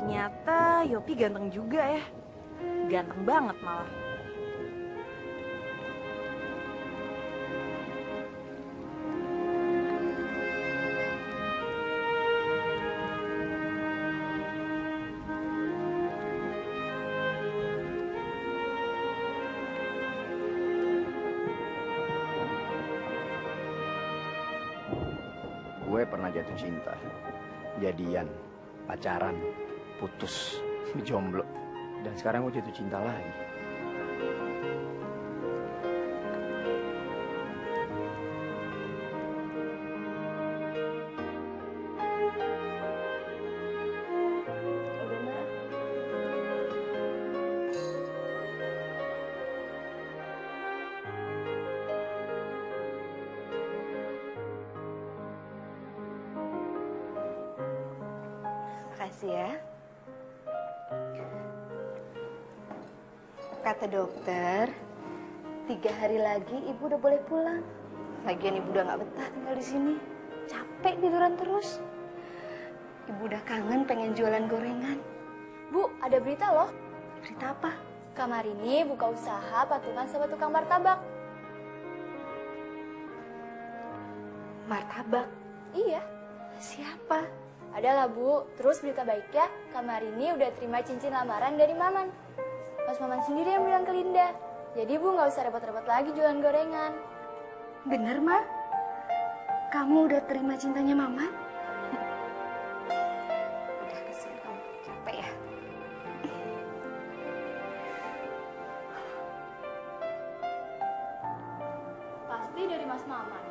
Ternyata Yopi ganteng juga ya. Ganteng banget malah. gue pernah jatuh cinta. Jadian, pacaran, putus, jomblo. Dan sekarang gue jatuh cinta lagi. Makasih ya. Kata dokter, 3 hari lagi ibu udah boleh pulang. Lagian ibu udah gak betah tinggal di sini. Capek tiduran terus. Ibu udah kangen pengen jualan gorengan. Bu, ada berita loh. Berita apa? Kamar ini buka usaha patungan sama tukang martabak. Martabak? Iya. Siapa? Adalah Bu, terus berita baiknya, kamar ini udah terima cincin lamaran dari Maman. Mas Maman sendiri yang bilang ke Linda. Jadi Bu nggak usah repot-repot lagi jualan gorengan. Bener, Ma? Kamu udah terima cintanya Mama? Udah, kasihan kamu. Capek ya? Pasti dari Mas Maman.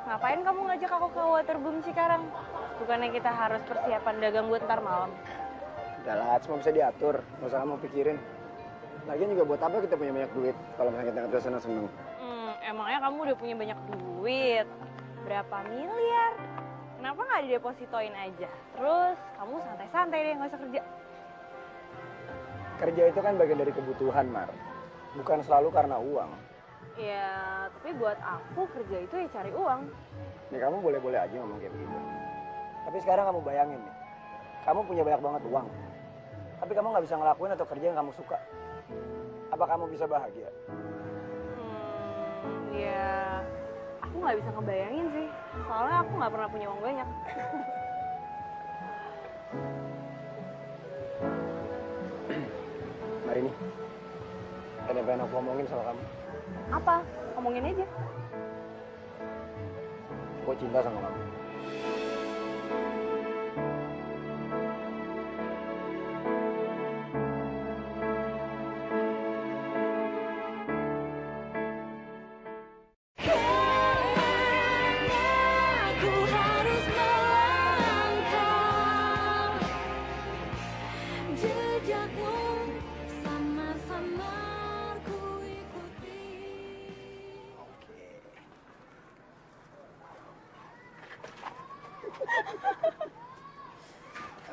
Ngapain kamu ngajak aku ke Waterboom Cikarang? Bukannya kita harus persiapan dagang buat ntar malam? Udah lah, semua bisa diatur. Gak usah kamu pikirin. Lagian juga buat apa kita punya banyak duit kalau misalnya kita nggak seneng-seneng. Emangnya kamu udah punya banyak duit? Berapa miliar? Kenapa nggak didepositoin aja? Terus kamu santai-santai deh, nggak usah kerja. Kerja itu kan bagian dari kebutuhan, Mar. Bukan selalu karena uang. Ya, tapi buat aku kerja itu ya cari uang. Nih kamu boleh-boleh aja ngomong kayak begitu. Tapi sekarang kamu bayangin nih, kamu punya banyak banget uang. Tapi kamu nggak bisa ngelakuin atau kerja yang kamu suka. Apa kamu bisa bahagia? Ya, aku nggak bisa ngebayangin sih. Soalnya aku nggak pernah punya uang banyak. Mari nih, ada yang pengen aku ngomongin sama kamu. Apa? Ngomongin aja. Gue cinta sama kamu.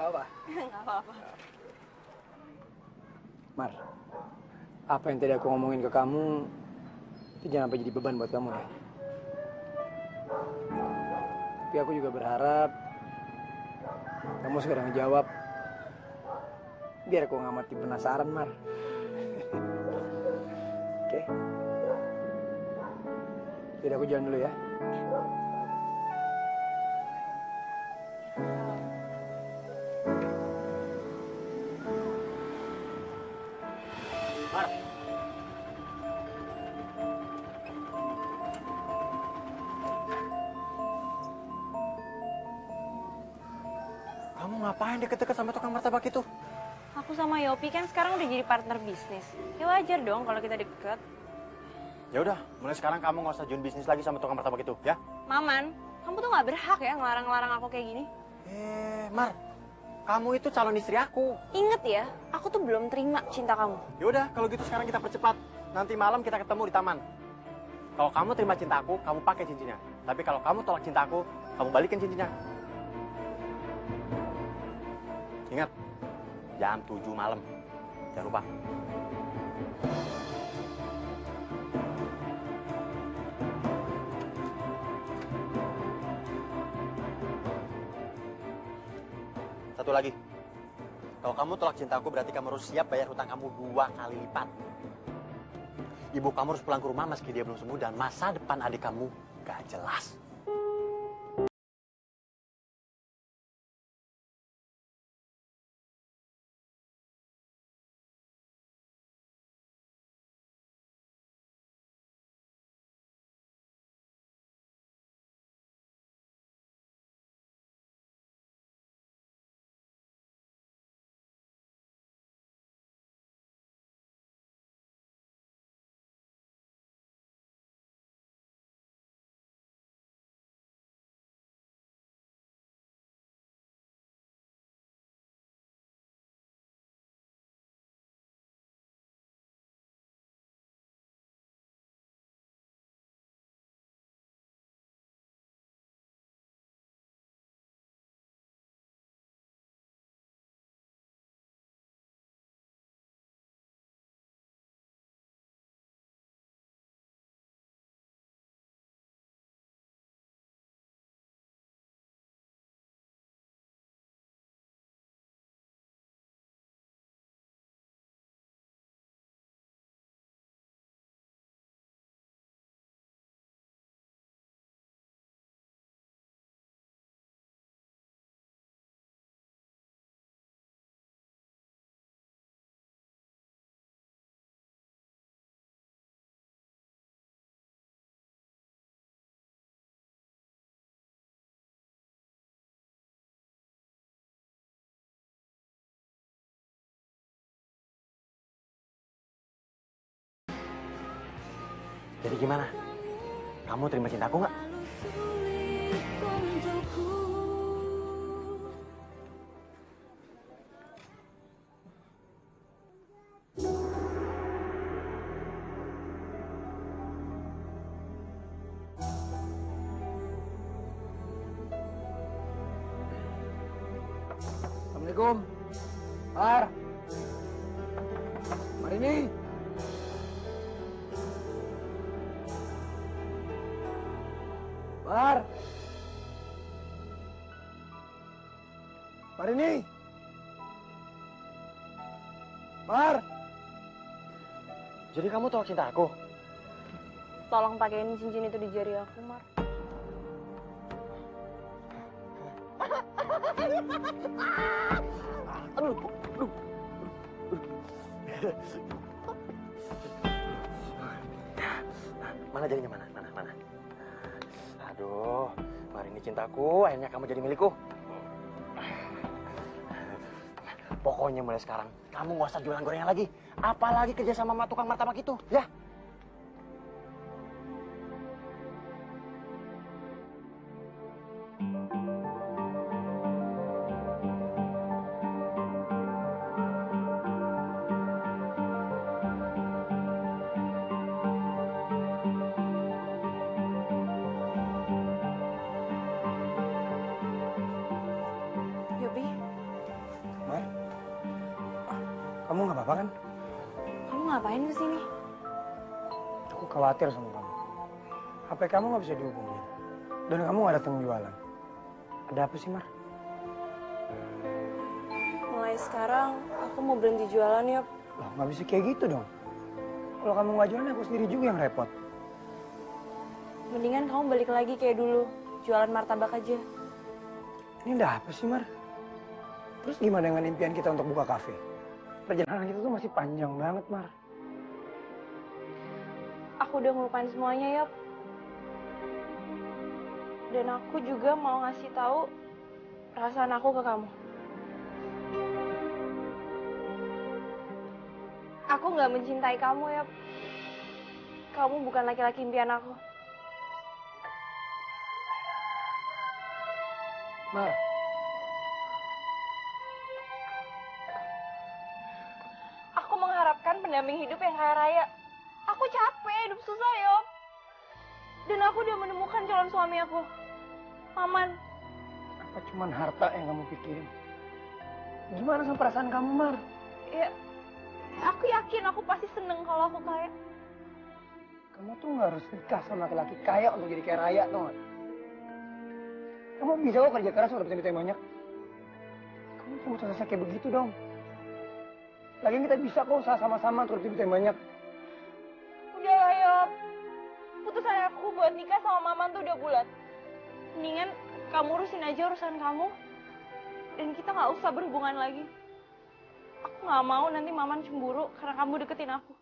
Apa? Nggak apa-apa. Mar, apa yang tadi aku ngomongin ke kamu, itu jangan sampai jadi beban buat kamu ya. Tapi aku juga berharap kamu segera ngejawab, biar aku nggak mati penasaran, Mar. Oke? Jadi aku jalan dulu ya. Kamu ngapain deket-deket sama tukang martabak itu? Aku sama Yopi kan sekarang udah jadi partner bisnis. Ya wajar dong kalau kita deket. Ya udah, mulai sekarang kamu nggak usah join bisnis lagi sama tukang martabak itu, ya? Maman, kamu tuh nggak berhak ya ngelarang-larang aku kayak gini. Mar, kamu itu calon istri aku. Ingat ya, aku tuh belum terima cinta kamu. Ya udah, kalau gitu sekarang kita percepat. Nanti malam kita ketemu di taman. Kalau kamu terima cinta aku, kamu pakai cincinnya. Tapi kalau kamu tolak cinta aku, kamu balikin cincinnya. Ingat, jam 7 malam. Jangan lupa. Satu lagi. Kalau kamu tolak cintaku berarti kamu harus siap bayar hutang kamu 2 kali lipat. Ibu kamu harus pulang ke rumah meski dia belum sembuh dan masa depan adik kamu gak jelas. Jadi gimana? Kamu terima cintaku nggak? Assalamualaikum. Par. Mari ini. Par. Mari ini. Par. Jadi kamu tolak cinta aku? Tolong pakein cincin itu di jari aku, Mar. Aduh. Mana jadinya mana? Aduh, Mari ini cintaku, akhirnya kamu jadi milikku. Pokoknya mulai sekarang, kamu nggak usah jualan gorengan lagi. Apalagi kerja sama tukang martabak itu, ya? Yobi, Mar, kamu nggak apa-apa kan? kamu ngapain kesini? Aku khawatir sama kamu. HP kamu nggak bisa dihubungin. Dan kamu nggak datang jualan. Ada apa sih, Mar? Mulai sekarang aku mau berhenti jualan, Yob. Loh, nggak bisa kayak gitu dong. Kalau kamu nggak jualan, aku sendiri juga yang repot. Mendingan kamu balik lagi kayak dulu, jualan martabak aja. Ini udah apa sih, Mar? Terus gimana dengan impian kita untuk buka kafe? Perjalanan kita tuh masih panjang banget, Mar. Aku udah ngelupain semuanya, Yob. Dan aku juga mau ngasih tahu perasaan aku ke kamu. Aku nggak mencintai kamu, Yob. Kamu bukan laki-laki impian aku. Mar, Aku mengharapkan pendamping hidup yang kaya raya. Aku capek hidup susah, Yob. Dan aku udah menemukan calon suami aku, Maman. apa cuman harta yang kamu pikirin? Gimana sama perasaan kamu, Mar? Ya, aku yakin aku pasti seneng kalau aku kaya. Kamu tuh nggak harus nikah sama laki-laki kaya untuk jadi kaya raya, tau nggak? Kamu bisa kok kerja keras untuk dapetin duit yang banyak. Kamu cuma selesai kayak begitu dong. Lagian kita bisa kok usaha sama-sama untuk dapetin duit yang banyak. Udah lah, Yob. Putusan aku buat nikah sama Maman tuh udah bulat. Mendingan kamu urusin aja urusan kamu. Dan kita nggak usah berhubungan lagi. Aku nggak mau nanti Maman cemburu karena kamu deketin aku.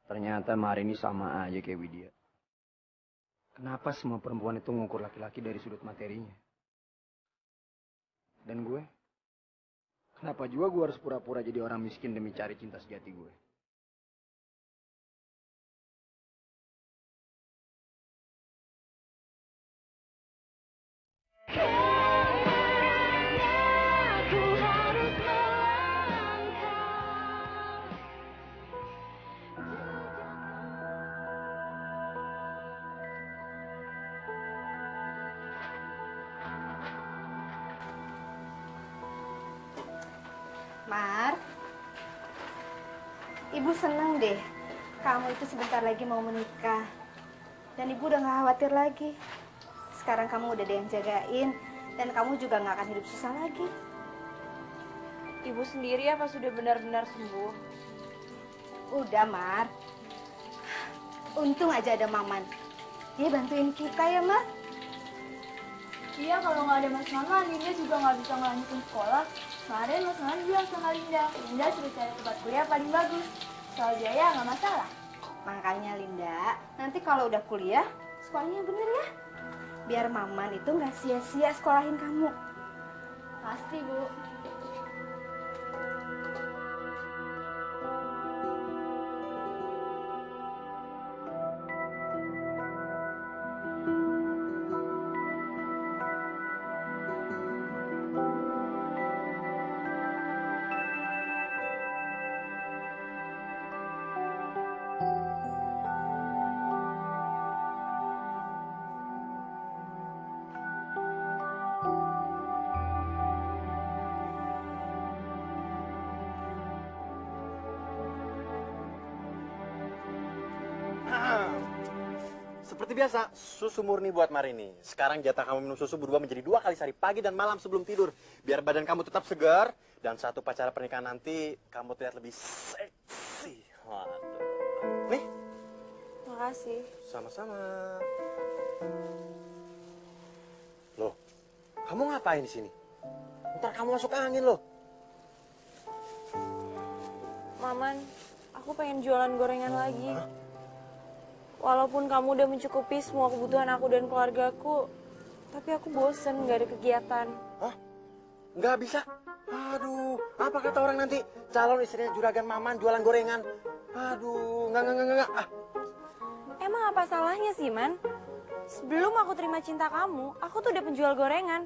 Ternyata Mari ini sama aja kayak Widya. Kenapa semua perempuan itu ngukur laki-laki dari sudut materinya? Dan gue? Kenapa juga gue harus pura-pura jadi orang miskin demi cari cinta sejati gue? Mar, Ibu seneng deh kamu itu sebentar lagi mau menikah. Dan Ibu udah gak khawatir lagi. Sekarang kamu udah ada yang jagain, dan kamu juga gak akan hidup susah lagi. Ibu sendiri apa sudah benar-benar sembuh? Udah, Mar. Untung aja ada Maman. Dia bantuin kita ya, Mar. Iya, kalau nggak ada Mas Maman, Linda juga nggak bisa ngelanjutin sekolah. Kemarin Mas Maman bilang sama Linda sudah cari tempat kuliah paling bagus. Soal biaya nggak masalah. Makanya Linda, nanti kalau udah kuliah, sekolahnya bener ya. Biar Maman itu nggak sia-sia sekolahin kamu. Pasti, Bu. Seperti biasa, susu murni buat Marini. Sekarang jatah kamu minum susu berubah menjadi 2 kali sehari, pagi dan malam sebelum tidur. Biar badan kamu tetap segar, dan saat upacara pernikahan nanti, kamu terlihat lebih seksi. Waduh. Nih. Makasih. Sama-sama. Loh, kamu ngapain di sini? Ntar kamu masuk angin loh. Maman, aku pengen jualan gorengan lagi. Walaupun kamu udah mencukupi semua kebutuhan aku dan keluargaku, tapi aku bosen gak ada kegiatan. Hah? Nggak bisa? Aduh, apa kata orang nanti? Calon istrinya juragan Maman jualan gorengan. Aduh, nggak. Ah. Emang apa salahnya sih, Man? Sebelum aku terima cinta kamu, aku tuh udah penjual gorengan.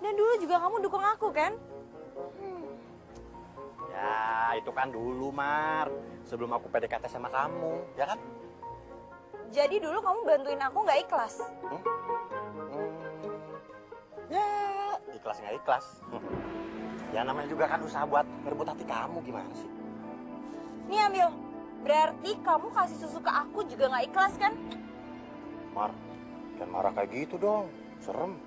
Dan dulu juga kamu dukung aku, kan? Ya, itu kan dulu, Mar. Sebelum aku PDKT sama kamu, ya kan? Jadi dulu kamu bantuin aku nggak ikhlas? Ya, ikhlas nggak ikhlas. Ya namanya juga kan usaha buat ngerebut hati kamu, gimana sih? Nih ambil. Berarti kamu kasih susu ke aku juga nggak ikhlas, kan? Mar, jangan marah kayak gitu dong. Serem.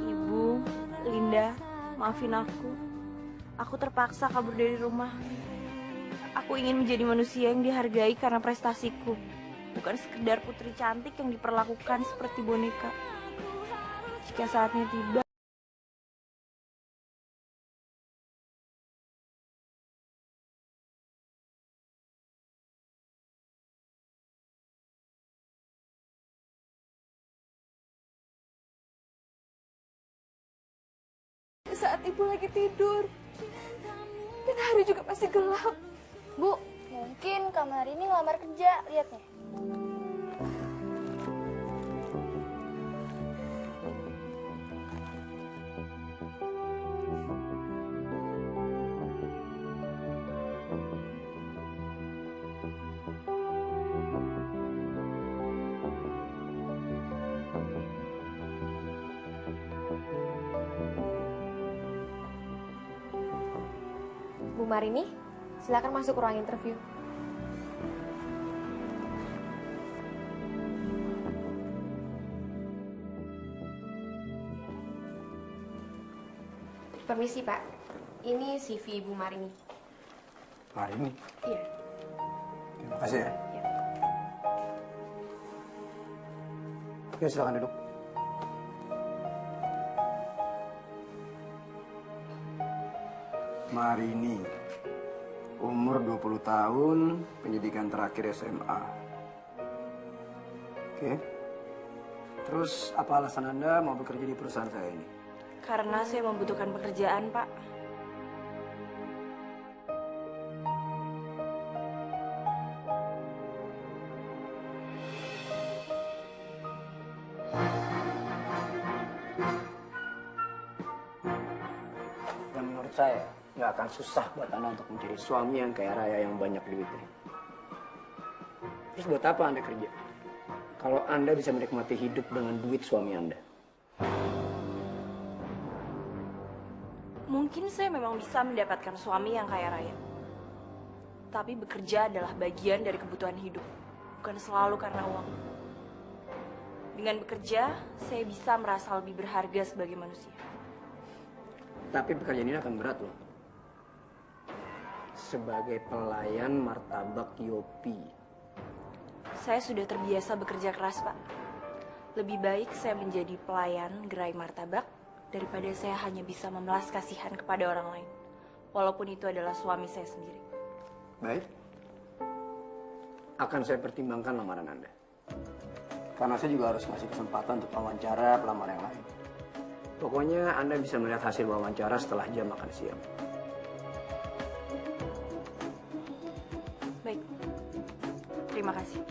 Ibu, Linda, maafin aku. Aku terpaksa kabur dari rumah. Aku ingin menjadi manusia yang dihargai karena prestasiku. Bukan sekedar putri cantik yang diperlakukan seperti boneka. Jika saatnya tiba, Saat ibu lagi tidur. Dan hari juga masih gelap. Bu, mungkin kamar ini ngelamar kerja, lihat nih. Bu Marini, silakan masuk ke ruang interview. Permisi Pak, ini CV Bu Marini. Marini? Iya. Terima kasih ya. Ya, silakan duduk. Marini, umur 20 tahun, pendidikan terakhir SMA. Oke. Terus apa alasan Anda mau bekerja di perusahaan saya ini? Karena saya membutuhkan pekerjaan, Pak. Dan menurut saya, nggak akan susah buat Anda untuk mencari suami yang kaya raya yang banyak duitnya. Terus buat apa Anda kerja? Kalau Anda bisa menikmati hidup dengan duit suami Anda. Mungkin saya memang bisa mendapatkan suami yang kaya raya. Tapi bekerja adalah bagian dari kebutuhan hidup, bukan selalu karena uang. Dengan bekerja, saya bisa merasa lebih berharga sebagai manusia. Tapi pekerjaan ini akan berat loh. Sebagai pelayan martabak Yopi. Saya sudah terbiasa bekerja keras, Pak. Lebih baik saya menjadi pelayan gerai martabak daripada saya hanya bisa memelas kasihan kepada orang lain. Walaupun itu adalah suami saya sendiri. Baik. Akan saya pertimbangkan lamaran Anda. Karena saya juga harus ngasih kesempatan untuk wawancara pelamar yang lain. Pokoknya Anda bisa melihat hasil wawancara setelah jam makan siang. Baik. Terima kasih.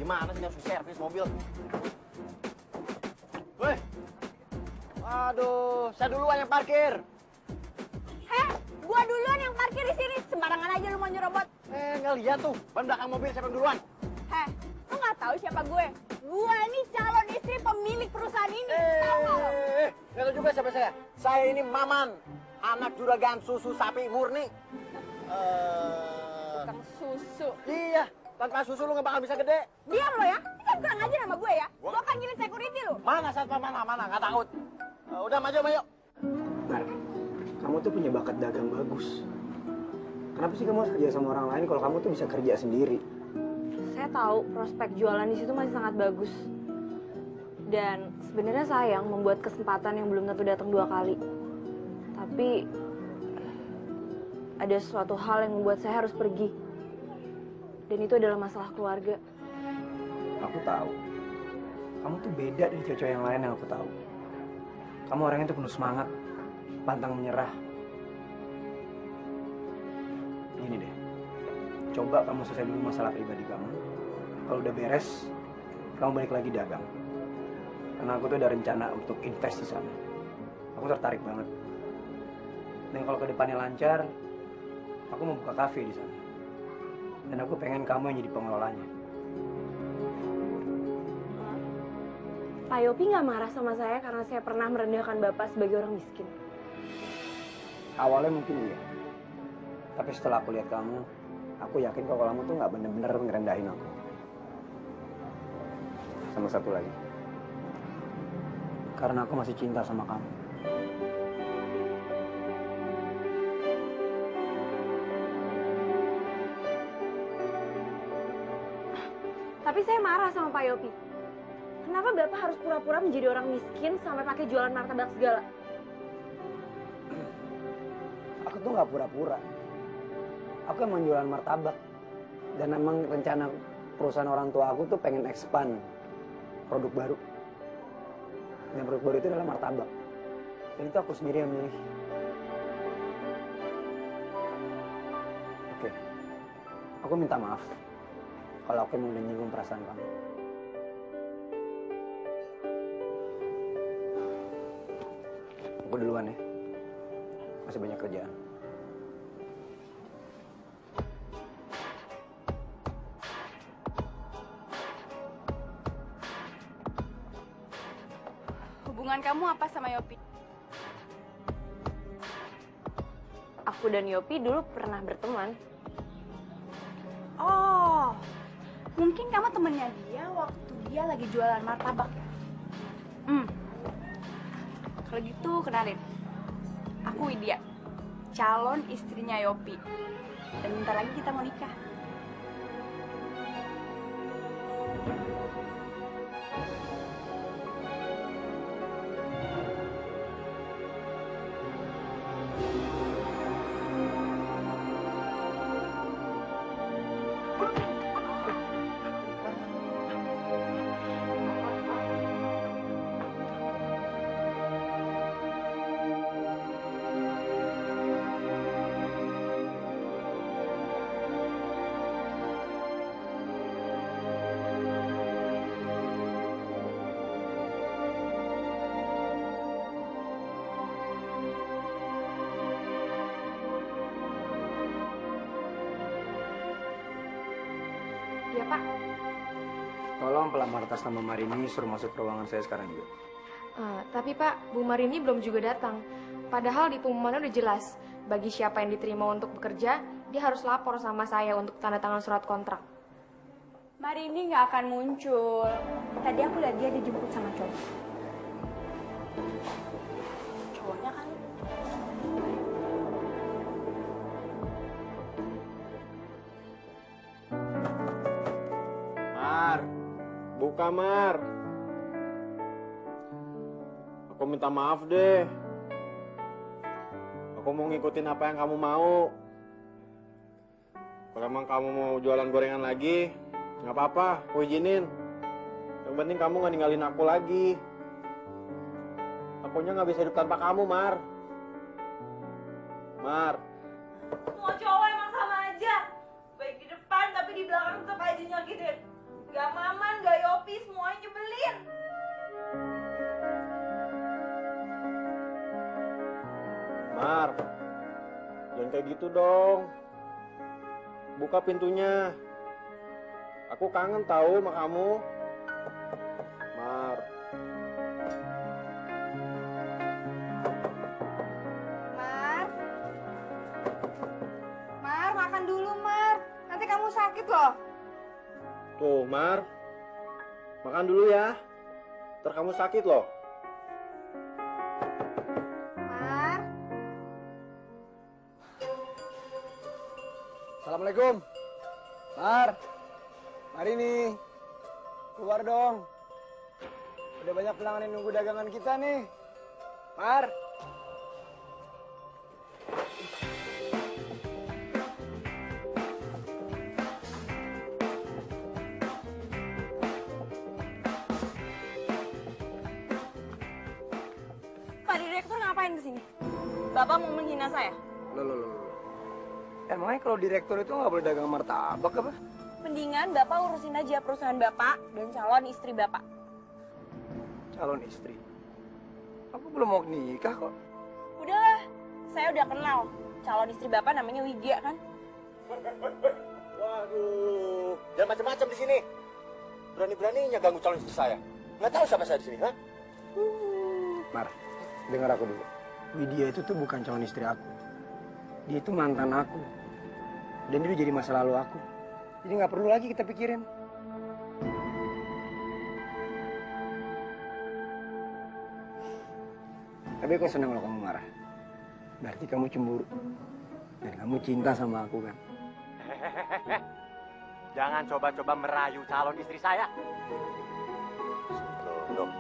Gimana sih harus servis mobil? Woi, aduh, saya duluan yang parkir. Heh, gua duluan yang parkir di sini. Sembarangan aja lu mau nyerobot. Nggak lihat tuh, ban belakang mobil siapa yang duluan? Heh, lu nggak tahu siapa gue? Gue ini calon istri pemilik perusahaan ini. Tahu nggak lo? Nggak tahu juga siapa saya. Saya ini Maman, anak juragan susu sapi murni. Tukang susu. Iya, tanpa susu lu nggak bakal bisa gede. Diam lo ya. Ini kan kurang aja nama gue ya. Gue panggilin security lu. Mana satpam mana nggak takut. Udah maju. Mar, kamu tuh punya bakat dagang bagus. Kenapa sih kamu harus kerja sama orang lain kalau kamu tuh bisa kerja sendiri? Saya tahu prospek jualan di situ masih sangat bagus. Dan sebenarnya sayang membuat kesempatan yang belum tentu datang 2 kali. Tapi ada suatu hal yang membuat saya harus pergi. Dan itu adalah masalah keluarga. Aku tahu. Kamu tuh beda dari cewek yang lain yang aku tahu. Kamu orangnya tuh penuh semangat, pantang menyerah. Gini deh, coba kamu selesai dulu masalah pribadi kamu. Kalau udah beres, kamu balik lagi dagang. Karena aku tuh ada rencana untuk invest di sana. Aku tertarik banget. Dan kalau kedepannya lancar, aku mau buka kafe di sana. Dan aku pengen kamu yang jadi pengelolanya. Pak Yopi nggak marah sama saya karena saya pernah merendahkan Bapak sebagai orang miskin. Awalnya mungkin iya. Tapi setelah aku lihat kamu, aku yakin kalau kamu tuh nggak bener-bener ngerendahin aku. Sama satu lagi. Karena aku masih cinta sama kamu. Tapi saya marah sama Pak Yopi. Kenapa Bapak harus pura-pura menjadi orang miskin sampai pakai jualan martabak segala? Aku tuh nggak pura-pura. Aku emang jualan martabak. Dan emang rencana perusahaan orang tua aku tuh pengen expand produk baru. Dan produk baru itu adalah martabak. Dan itu aku sendiri yang milih. Aku minta maaf kalau aku emang udah nyinggung perasaan kamu. Aku duluan ya. Masih banyak kerjaan. Hubungan kamu apa sama Yopi? Aku dan Yopi dulu pernah berteman. Oh, mungkin kamu temennya dia waktu dia lagi jualan martabak ya? Kalau gitu kenalin. Aku Widya, calon istrinya Yopi. Dan bentar lagi kita mau nikah. Iya, Pak. Tolong pelamar atas nama Marini suruh masuk ke ruangan saya sekarang juga. Tapi Pak, Bu Marini belum juga datang. Padahal di pengumumannya udah jelas, bagi siapa yang diterima untuk bekerja, dia harus lapor sama saya untuk tanda tangan surat kontrak. Marini nggak akan muncul. Tadi aku lihat dia dijemput sama cowok. Cowoknya kan. Mar, buka Mar. Aku minta maaf deh. Aku mau ngikutin apa yang kamu mau. Kalau emang kamu mau jualan gorengan lagi, nggak apa-apa, aku izinin. Yang penting kamu nggak ninggalin aku lagi. Akunya nggak bisa hidup tanpa kamu, Mar. Mar. Semua cowok emang sama aja. Baik di depan tapi di belakang tetap aja nyakitin. Gak Maman, gak Yopi, semuanya nyebelin. Mar, jangan kayak gitu dong. Buka pintunya. Aku kangen tahu sama kamu. Mar. Mar, makan dulu, Mar. Nanti kamu sakit loh. Tuh, Mar. Makan dulu ya. Ntar kamu sakit loh. Mar. Assalamualaikum. Mar. Marini. Keluar dong. Udah banyak pelanggan yang nunggu dagangan kita nih. Mar. Pak Direktur ngapain kesini? Bapak mau menghina saya? Loh. Emangnya kalau direktur itu nggak boleh dagang martabak apa? Mendingan Bapak urusin aja perusahaan Bapak dan calon istri Bapak. Calon istri? Aku belum mau nikah kok. Udahlah, saya udah kenal. Calon istri Bapak namanya Widya kan? Waduh, jangan macam-macam di sini. Berani-beraninya ganggu calon istri saya. Nggak tahu siapa saya di sini, ha? Mar, dengar aku dulu. Widya itu tuh bukan calon istri aku. Dia itu mantan aku. Dan dia udah jadi masa lalu aku. Jadi nggak perlu lagi kita pikirin. Tapi aku senang kalau kamu marah. Berarti kamu cemburu. Dan kamu cinta sama aku kan? Jangan coba-coba merayu calon istri saya. Loh.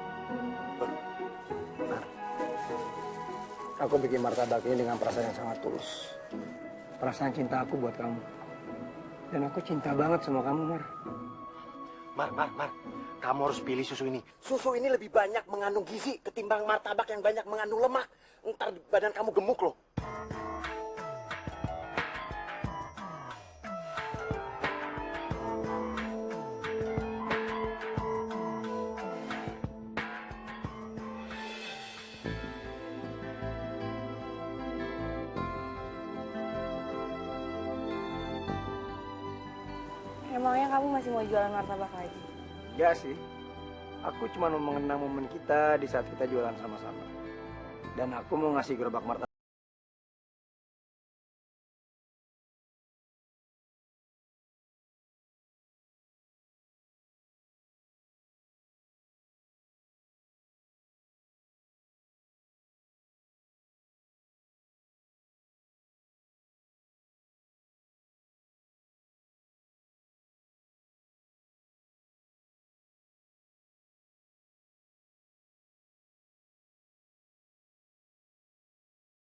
Aku bikin martabak ini dengan perasaan yang sangat tulus. Perasaan cinta aku buat kamu. Dan aku cinta banget sama kamu, Mar. Mar. Kamu harus pilih susu ini. Susu ini lebih banyak mengandung gizi ketimbang martabak yang banyak mengandung lemak. Ntar badan kamu gemuk loh. Emangnya kamu masih mau jualan martabak lagi? Enggak sih. Aku cuma mau mengenang momen kita di saat kita jualan sama-sama. Dan aku mau ngasih gerobak martabak